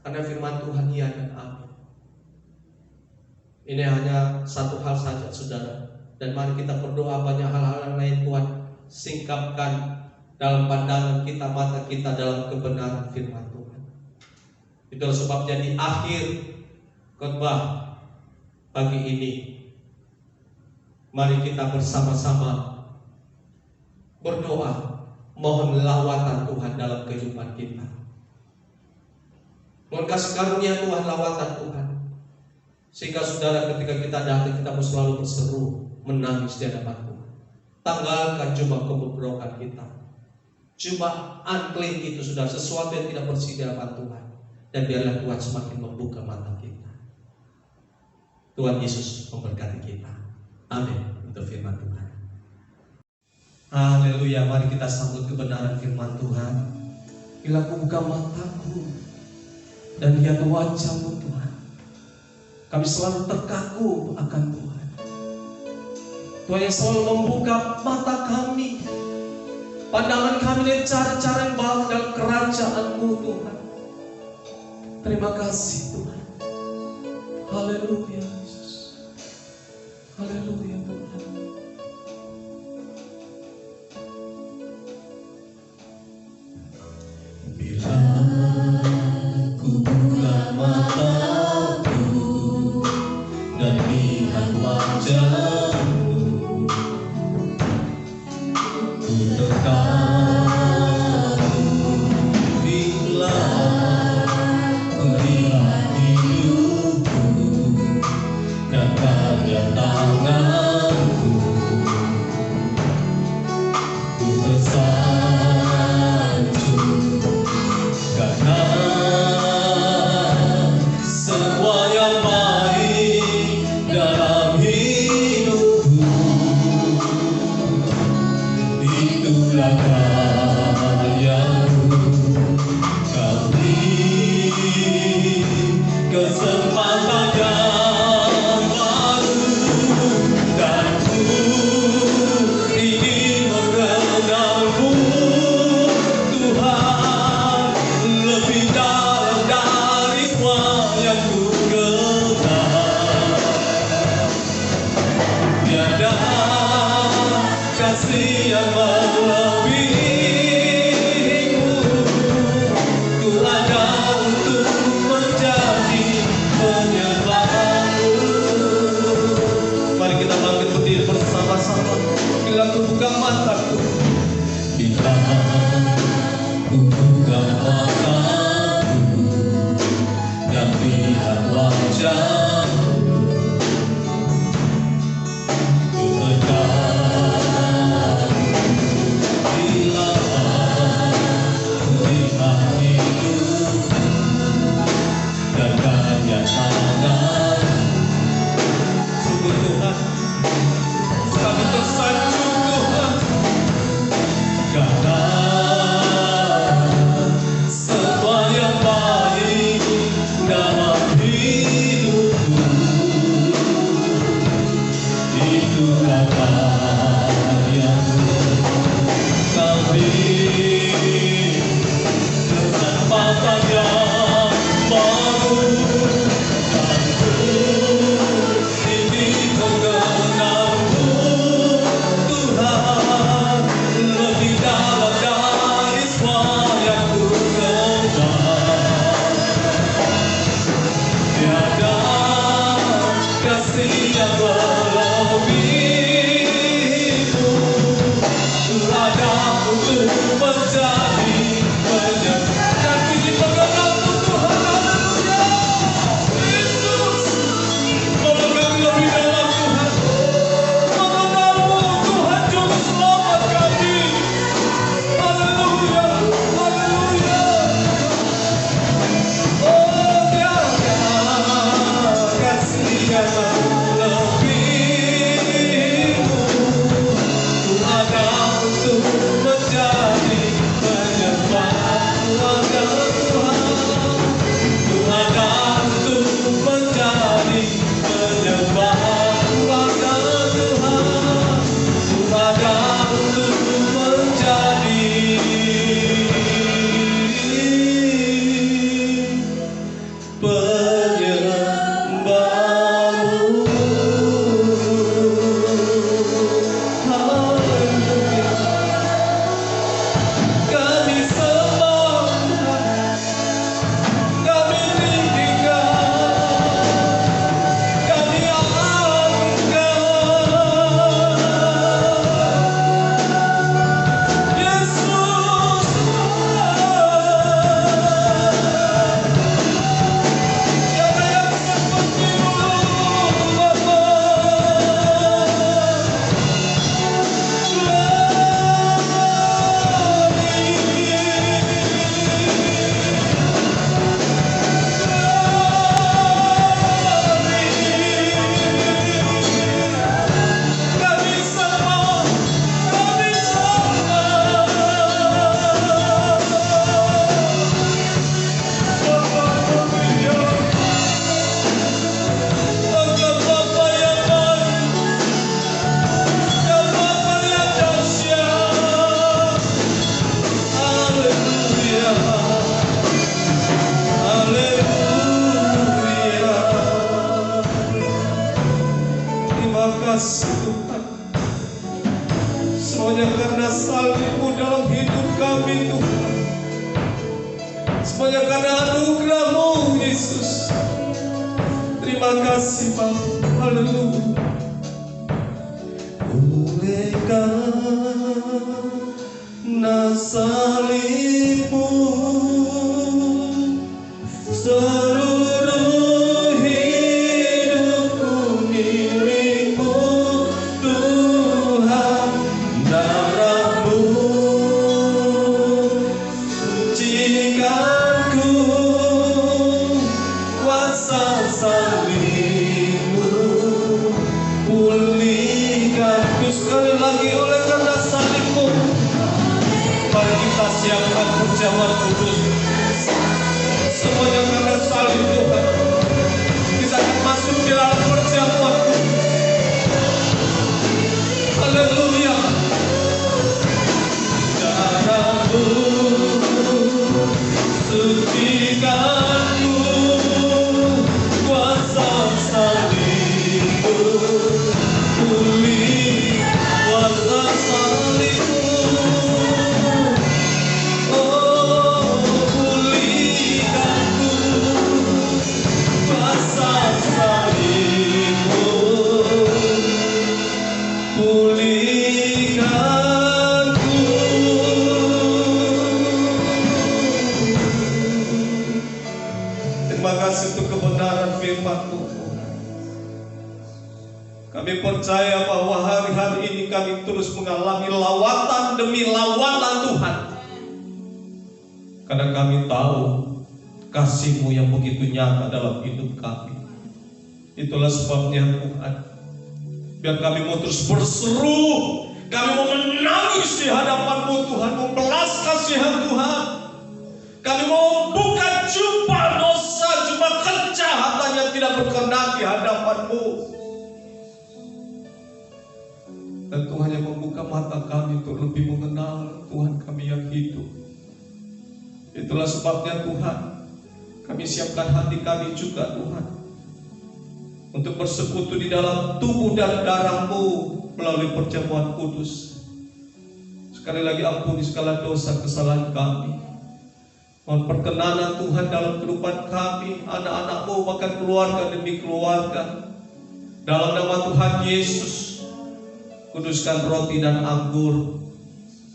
Karena firman Tuhan iya dan amin. Ini hanya satu hal saja, saudara. Dan mari kita berdoa banyak hal-hal yang lain Tuhan singkapkan dalam pandangan kita, mata kita dalam kebenaran firman Tuhan. Itulah sebabnya di akhir khotbah pagi ini, mari kita bersama-sama berdoa, mohon lawatan Tuhan dalam kehidupan kita. Mohon kasih karunia Tuhan, lawatan Tuhan, sehingga saudara ketika kita datang kita mau selalu berseru, menangis di hadapan Tuhan. Tanggalkan jubah kebobrokan kita, jubah unclean itu sudah sesuatu yang tidak bersih di hadapan Tuhan. Dan biarlah Tuhan semakin membuka mata kita. Tuhan Yesus memberkati kita. Amin. Untuk firman Tuhan. Haleluya. Mari kita sambut kebenaran firman Tuhan. Bila ku buka mataku dan lihat wajah-Mu Tuhan, kami selalu terkaku akan Tuhan. Tuhan yang selalu membuka mata kami, pandangan kami dari cara-cara yang baru dalam kerajaan-Mu Tuhan. Terima kasih Tuhan. Haleluya Yesus. Haleluya Tuhan. Bila ku buka mataku dan lihat wajah-Mu, ku terkaku. Bila ku lihat hidupku dan karya tangan-Mu, ku tersanjung karena semua yang baik dalam hidupku itulah kasih yang melebihimu. Ku ada untuk menjadi penyembahmu. Mari kita bangkit berdiri bersama-sama. Bila ku buka mataku, bila ku buka mataku dan lihat wajahmu, ku tegak. Bila ku lihat hidupku dan karya tangan, sungguh Tuhan kami tersanjung Tuhan, karena semua yang baik dalam hidupku itu karya-Mu. Kami kesempatan yang baru, dan ku ingin mengenal-Mu Tuhan lebih dalam dari semua yang ku kenal. Tiada kasih yang melebihimu. Ku ada untuk menjadi penyembah dan puji mengenal-Mu Tuhan. Haleluya. Yesus, mengenal lebih dalam Tuhan. Mengenal-Mu Tuhan Juru Selamat kami. Haleluya, haleluya. Oh, tiada kasih yang melebihimu. Ku ada untuk menjadi penyembah. Ku ada Tuhan. Ku ada untuk menjadi penyembah. Ku ada Tuhan. Ku ada untuk menjadi penyembah-Mu. Haleluya. Kami sembah, kami tinggikan, kami agungkan Yesus. Tiada yang seperti-Mu Bapa. Kami sembah, kami sembah. Haleluya. Engkau Bapa yang baik, Engkau Bapa yang dahsyat. Haleluya, haleluya. Terima kasih Tuhan, semuanya karena salib-Mu dalam hidup kami Tuhan. Semuanya karena anugerah-Mu Yesus. Terima kasih Bapa. Haleluya. Oleh karena salib-Mu, seluruh hidupku milik-Mu Tuhan. Darah-Mu sucikanku, kuasa salib-Mu pulihkanku. Sekali lagi, oleh karena salib-Mu, mari kita siapkan perjamuan kudus. Semuanya karena salib Tuhan, kita akan masuk di dalam perjamuan kudus. Haleluya. Darah-Mu sucikanku, kuasa salib-Mu pulih, kuasa Kami percaya bahwa hari-hari ini kami terus mengalami lawatan demi lawatan Tuhan. Karena kami tahu kasih-Mu yang begitu nyata dalam hidup kami. Itulah sebabnya Tuhan, biar kami mau terus berseru, kami mau menangis di hadapan-Mu Tuhan, membelas kasihan Tuhan. Kami mau bukan jumpa dosa, jumpa kejahatan yang tidak berkenan di hadapan-Mu. Dan Tuhan yang membuka mata kami untuk lebih mengenal Tuhan kami yang hidup. Itulah sebabnya Tuhan, kami siapkan hati kami juga Tuhan, untuk bersekutu di dalam tubuh dan darah-Mu melalui perjamuan kudus. Sekali lagi ampuni segala dosa kesalahan kami. Mohon perkenanan Tuhan dalam kehidupan kami, anak-anak-Mu, bahkan keluarga demi keluarga. Dalam nama Tuhan Yesus, kuduskan roti dan anggur.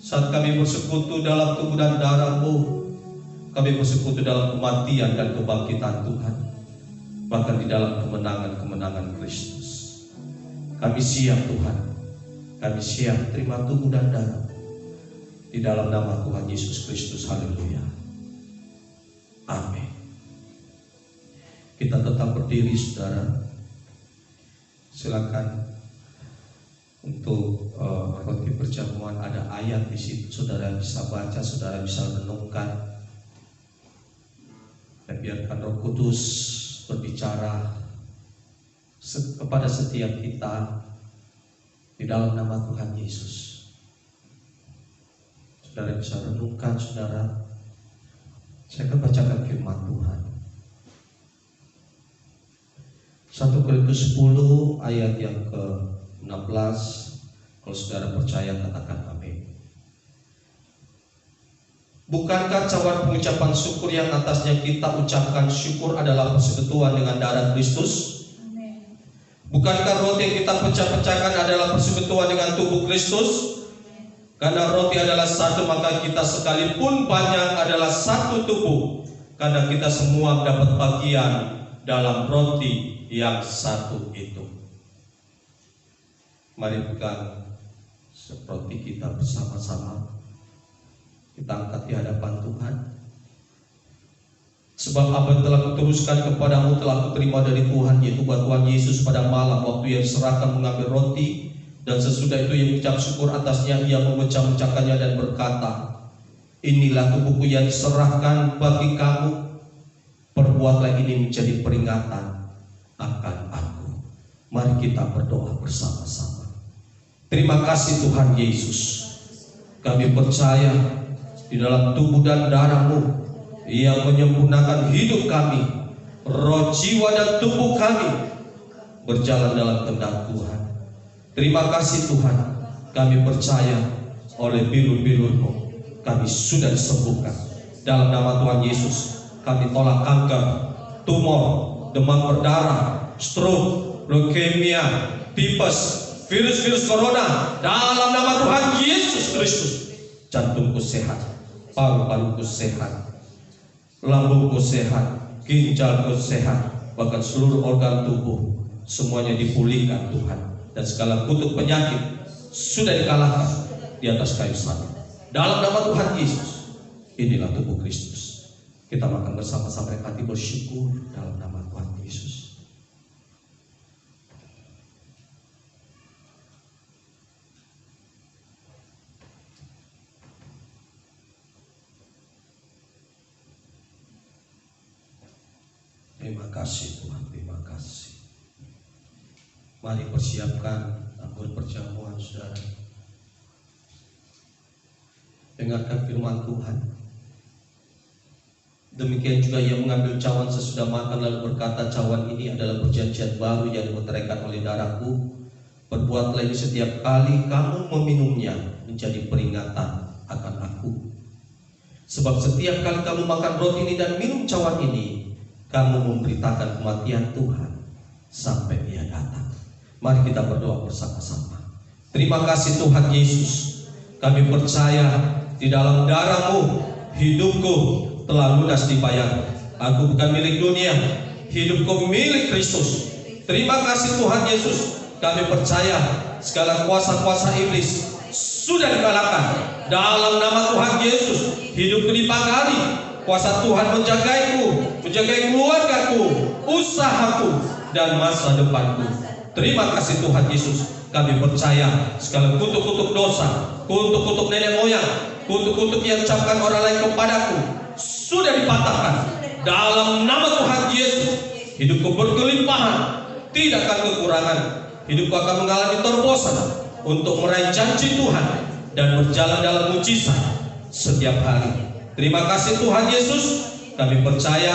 Saat kami bersekutu dalam tubuh dan darah-Mu, kami bersekutu dalam kematian dan kebangkitan Tuhan, bahkan di dalam kemenangan-kemenangan Kristus. Kami siap Tuhan, kami siap terima tubuh dan darah di dalam nama Tuhan Yesus Kristus. Haleluya, amin. Kita tetap berdiri saudara. Silakan untuk roti perjamuan, ada ayat di situ, saudara bisa baca, saudara bisa renungkan. Dan biarkan Roh Kudus berbicara kepada setiap kita di dalam nama Tuhan Yesus. Saudara bisa renungkan, saudara. Saya akan bacakan firman Tuhan. 1 Korintus 10 ayat yang ke-16. Kalau saudara percaya, katakan amin. Bukankah cawan pengucapan syukur yang atasnya kita ucapkan syukur adalah persekutuan dengan darah Kristus? Amin. Bukankah roti yang kita pecah-pecahkan adalah persekutuan dengan tubuh Kristus? Karena roti adalah satu, maka kita sekalipun banyak adalah satu tubuh, karena kita semua mendapat bagian dalam roti yang satu itu. Mari pegang roti kita bersama-sama, kita angkat di hadapan Tuhan. Sebab apa yang telah kuteruskan kepadamu telah kuterima dari Tuhan, yaitu bahwa Tuhan Yesus pada malam waktu ia diserahkan mengambil roti, dan sesudah itu ia mengucap syukur atasnya, ia memecah-mecahkannya dan berkata, inilah tubuhku yang diserahkan bagi kamu, perbuatlah ini menjadi peringatan akan aku. Mari kita berdoa bersama-sama. Terima kasih Tuhan Yesus, kami percaya di dalam tubuh dan darah-Mu yang menyempurnakan hidup kami, roh, jiwa, dan tubuh kami berjalan dalam kehendak Tuhan. Terima kasih Tuhan, kami percaya oleh bilur-bilur-Mu kami sudah disembuhkan. Dalam nama Tuhan Yesus, kami tolak kanker, tumor, demam berdarah, stroke, leukemia, tipes, virus-virus corona. Dalam nama Tuhan Yesus Kristus, jantungku sehat, paru-paruku sehat, lambungku sehat, ginjalku sehat, bahkan seluruh organ tubuh semuanya dipulihkan Tuhan. Dan segala kutuk penyakit sudah dikalahkan di atas kayu salib. Dalam nama Tuhan Yesus, inilah tubuh Kristus. Kita makan bersama-sama, hati bersyukur dalam nama Tuhan Yesus. Terima kasih Tuhan, terima kasih. Mari persiapkan anggur perjamuan saudara. Dengarkan firman Tuhan. Demikian juga ia mengambil cawan sesudah makan lalu berkata, cawan ini adalah perjanjian baru yang dimeteraikan oleh darahku. Perbuatlah ini setiap kali kamu meminumnya menjadi peringatan akan aku. Sebab setiap kali kamu makan roti ini dan minum cawan ini, kamu memberitakan kematian Tuhan sampai Ia datang. Mari kita berdoa bersama-sama. Terima kasih Tuhan Yesus, kami percaya di dalam darah-Mu hidupku telah lunas dibayar. Aku bukan milik dunia, hidupku milik Kristus. Terima kasih Tuhan Yesus, kami percaya segala kuasa-kuasa iblis sudah dikalahkan dalam nama Tuhan Yesus. Hidup di pagi hari, kuasa Tuhan menjagaiku, menjagai keluargaku, usahaku, dan masa depanku. Terima kasih Tuhan Yesus. Kami percaya segala kutuk-kutuk dosa, kutuk-kutuk nenek moyang, kutuk-kutuk yang diucapkan orang lain kepadaku sudah dipatahkan dalam nama Tuhan Yesus. Hidupku berkelimpahan, tidak akan kekurangan. Hidupku akan mengalami terobosan untuk meraih janji Tuhan dan berjalan dalam mujizat setiap hari. Terima kasih Tuhan Yesus. Kami percaya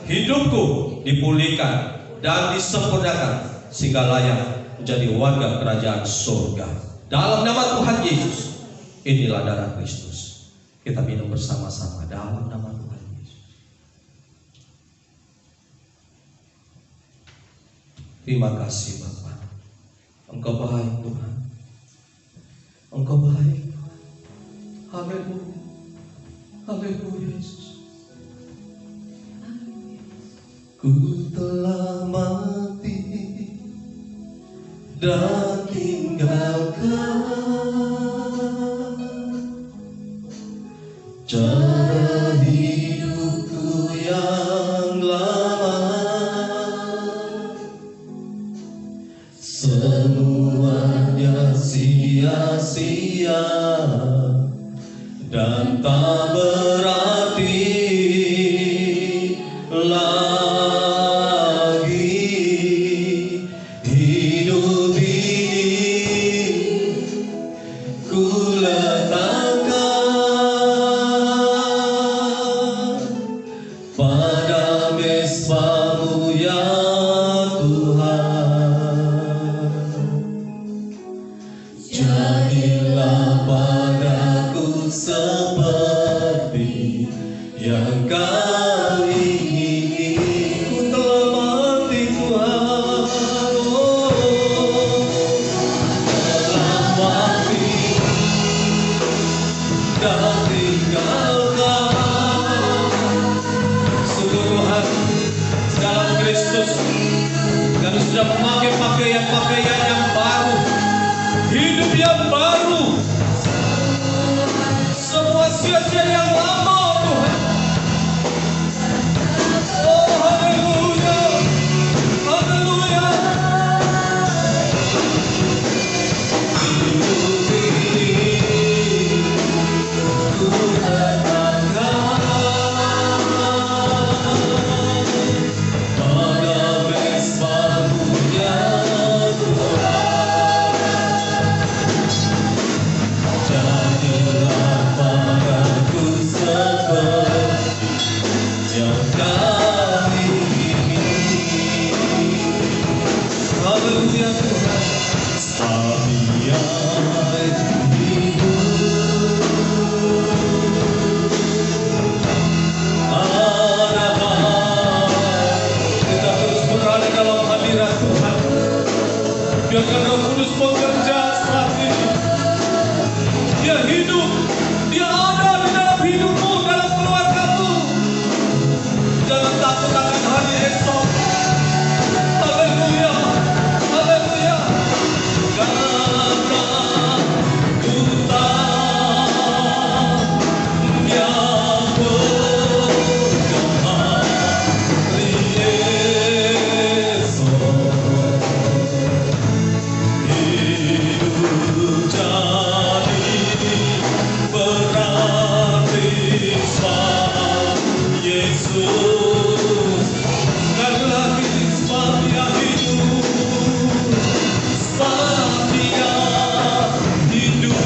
hidupku dipulihkan dan disempurnakan sehingga layak menjadi warga kerajaan surga. Dalam nama Tuhan Yesus, inilah darah Kristus. Kita minum bersama-sama dalam nama Tuhan Yesus. Terima kasih Bapa. Engkau baik Tuhan. Engkau baik Tuhan. Haleluya. Haleluya Yesus. Ku telah mati dan tinggalkan cara hidupku yang lama. Semuanya sia-sia dan tak berarti lagi. Hidup ini ku letakkan pada mesbah-Mu ya Tuhan. Jadilah padaku seperti yang Kau ingini. Ku telah mati Tuhan, telah mati dan tinggalkan. Sungguh Tuhan, dalam Kristus kami sudah memakai pakaian yang baru, hidup yang baru. Semua sia-sia yang lama Tuhan. Oh haleluya, haleluya. Hidup ini ku letakkan pada mesbah-Mu ya Tuhan. Jadilah padaku seperti yang Kau ingini. Haleluya Tuhan. Setia hidup ada baik. Kita terus berada dalam hadirat Tuhan. Biarkan Roh Kudus bekerja saat ini. Dia hidup, Dia ada di dalam hidupmu, dalam keluargamu. Jangan takut akan hari esok. Haleluya, haleluya. Karena ku tahu Dia berdoa esok. Hidup jadi berarti sebab Yesus. Sekali lagi sebab Dia hidup, sebab Dia hidup.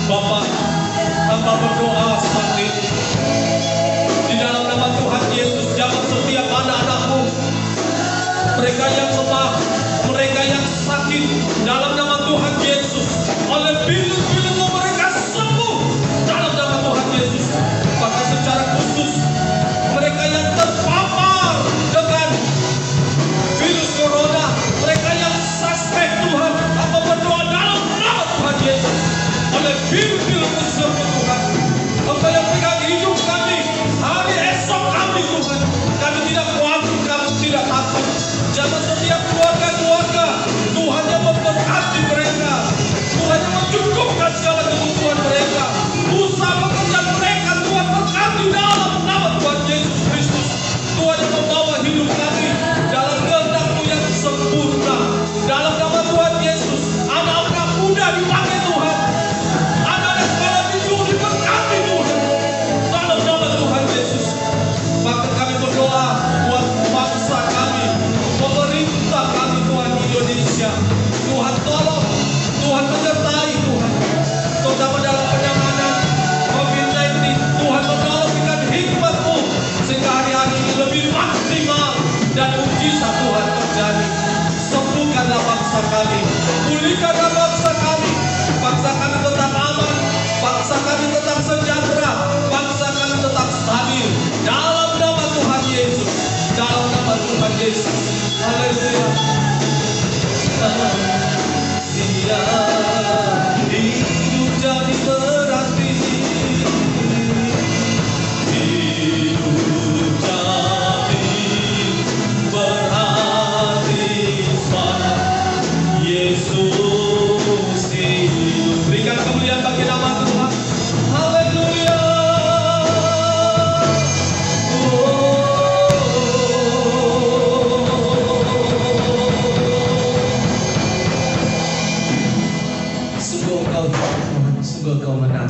Bapa, hamba berdoa saat ini di dalam nama Tuhan Yesus. Jamah setiap anak-anak-Mu, mereka yang lemah, mereka yang sakit, dalam nama Tuhan Yesus. Oleh bilur-bilur-Mu mereka sembuh dalam nama Tuhan Yesus. Bahkan secara khusus mereka yang terpapar dengan virus corona, mereka yang suspek Tuhan, aku berdoa dalam nama Tuhan Yesus. Oleh bilur-bilur-Mu sembuh Tuhan. Engkau yang pegang hidup kami, hari esok kami Tuhan. Kami tidak khawatir, kami tidak takut. tolong, Tuhan menyertai Tuhan, terutama dalam penanganan COVID-19. Tuhan menolong dengan hikmat-Mu sehingga hari-hari ini lebih maksimal dan mujizat Tuhan terjadi. Sembuhkanlah bangsa kami, pulihkanlah bangsa kami tetap aman, bangsa kami tetap sejahtera, bangsa kami tetap stabil. Dalam nama Tuhan Yesus, dalam nama Tuhan Yesus. Haleluya. Dia hidup jadi berarti, hidup jadi berarti suara Yesus hidup. Berikan kemuliaan bagi nama Tuhan. Haleluya. Sungguh Kau menang.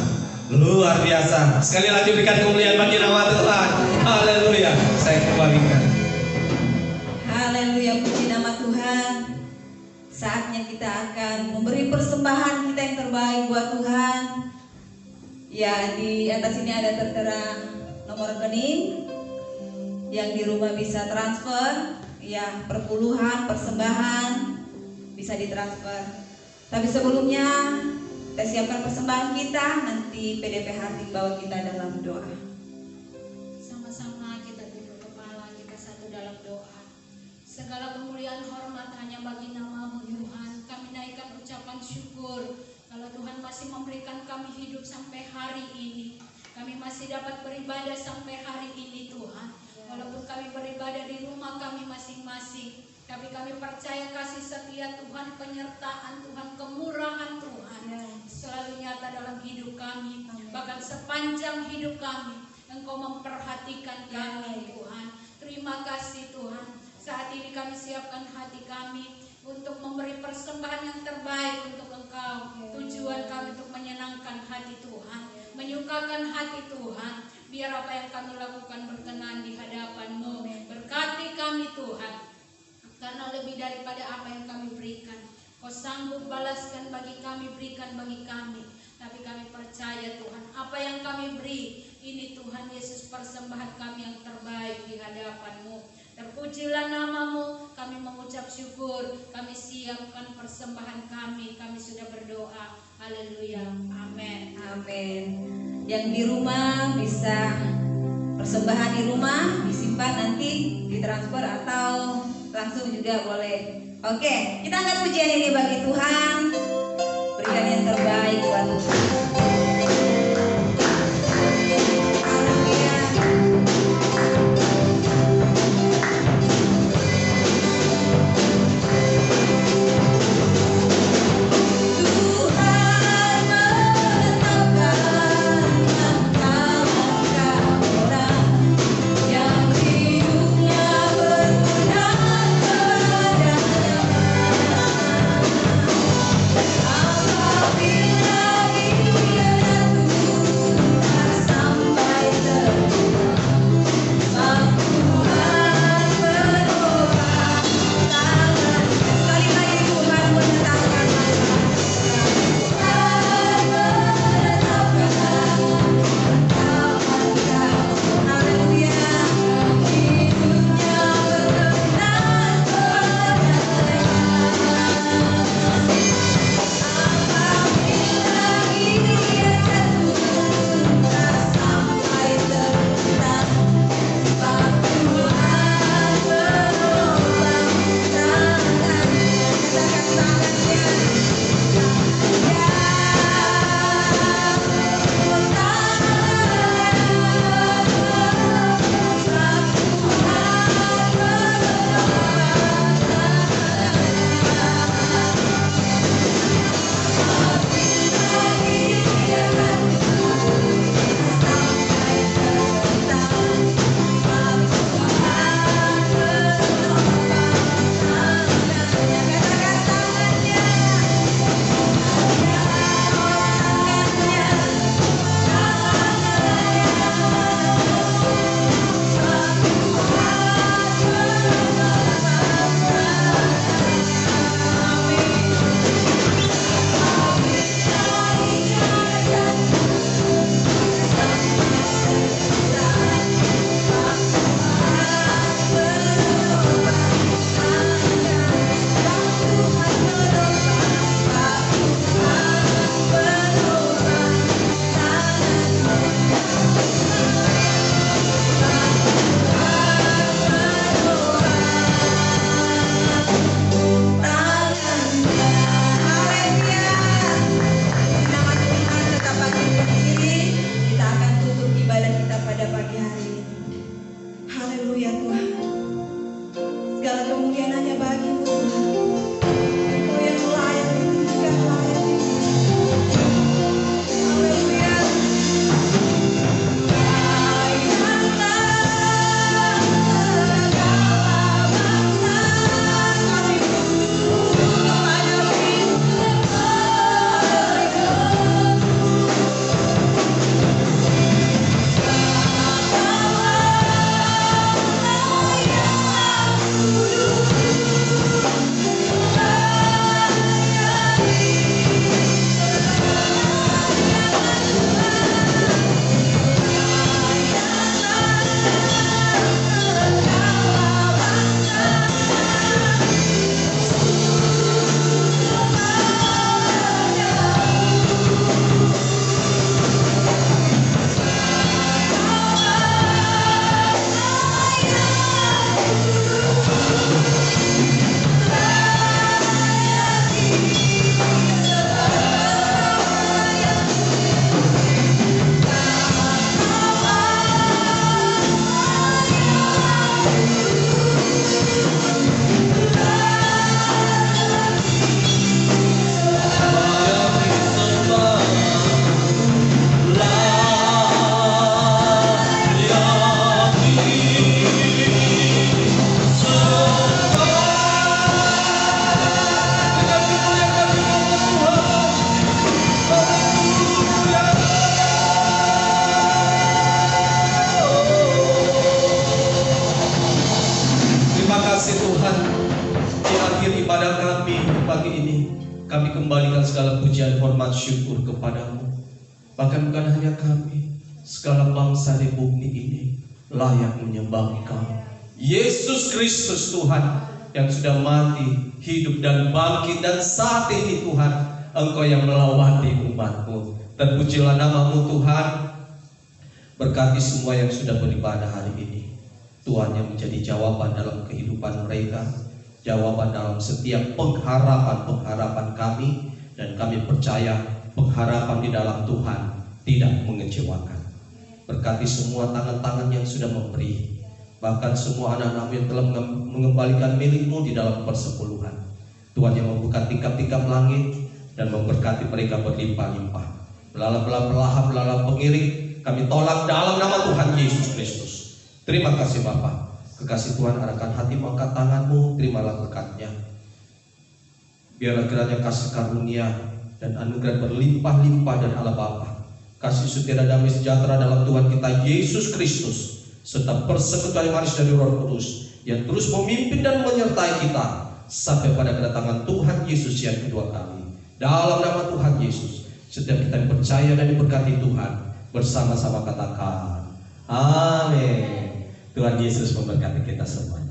Luar biasa. Sekali lagi berikan kemuliaan bagi nama Tuhan. Haleluya. Saya kembalikan. Haleluya, puji nama Tuhan. Saatnya kita akan memberi persembahan kita yang terbaik buat Tuhan. Ya, di atas ini ada tertera nomor rekening yang di rumah bisa transfer. Ya, perpuluhan, persembahan bisa ditransfer. Tapi sebelumnya kita siapkan persembahan kita, nanti PDP Hati bawa kita dalam doa. Sama-sama kita tunduk kepala, kita satu dalam doa. Segala kemuliaan hormat hanya bagi nama-Mu Tuhan. Kami naikkan ucapan syukur kalau Tuhan masih memberikan kami hidup sampai hari ini. Kami masih dapat beribadah sampai hari ini Tuhan. Walaupun kami beribadah di rumah kami masing-masing, tapi kami percaya kasih setia Tuhan, penyertaan Tuhan, kemurahan Tuhan selalu nyata dalam hidup kami. Bahkan sepanjang hidup kami Engkau memperhatikan kami Tuhan. Terima kasih Tuhan. Saat ini kami siapkan hati kami untuk memberi persembahan yang terbaik untuk Engkau. Tujuan kami untuk menyenangkan hati Tuhan, menyukakan hati Tuhan. Biar apa yang kami lakukan berkenan di hadapan-Mu. Berkati kami Tuhan, karena lebih daripada apa yang kami berikan, Kau sanggup balaskan bagi kami, berikan bagi kami. Tapi kami percaya Tuhan, apa yang kami beri, ini Tuhan Yesus persembahan kami yang terbaik di hadapan-Mu. Terpujilah nama-Mu, kami mengucap syukur, kami siapkan persembahan kami sudah berdoa. Haleluya, amin. Amin. Yang di rumah bisa persembahan di rumah disimpan, nanti ditransfer atau langsung juga boleh. Oke, kita angkat pujian ini bagi Tuhan. Berikan yang terbaik buat Tuhan. Haleluya. Tuhan menetapkan engkau orang yang hidupnya berguna kepada apabila mengembalikan segala pujian, hormat, syukur kepadamu. Bahkan bukan hanya kami, segala bangsa di bumi ini layak menyembah Engkau. Yesus Kristus Tuhan, yang sudah mati, hidup dan bangkit, dan saat ini Tuhan Engkau yang melawati umat-Mu. Terpujilah nama-Mu Tuhan. Berkati semua yang sudah beribadah hari ini. Tuhan yang menjadi jawaban dalam kehidupan mereka, jawaban dalam setiap pengharapan kami, dan kami percaya pengharapan di dalam Tuhan tidak mengecewakan. Berkati semua tangan-tangan yang sudah memberi, bahkan semua anak-anak yang telah mengembalikan milik-Mu di dalam persepuluhan. Tuhan yang membuka tingkap-tingkap langit dan memberkati mereka berlimpah-limpah. Belalang pengiring kami tolak dalam nama Tuhan Yesus Kristus. Terima kasih Bapa. Kekasih Tuhan, arahkan hatimu, angkat tanganmu, terimalah berkatnya. Biarlah kiranya kasih karunia dan anugerah berlimpah-limpah dari Allah Bapa, kasih setia damai sejahtera dalam Tuhan kita Yesus Kristus, serta persekutuan yang manis dari Roh Kudus yang terus memimpin dan menyertai kita sampai pada kedatangan Tuhan Yesus yang kedua kali. Dalam nama Tuhan Yesus, setiap kita yang percaya dan diberkati Tuhan, bersama-sama katakan amin. Tuhan Yesus memberkati kita semua.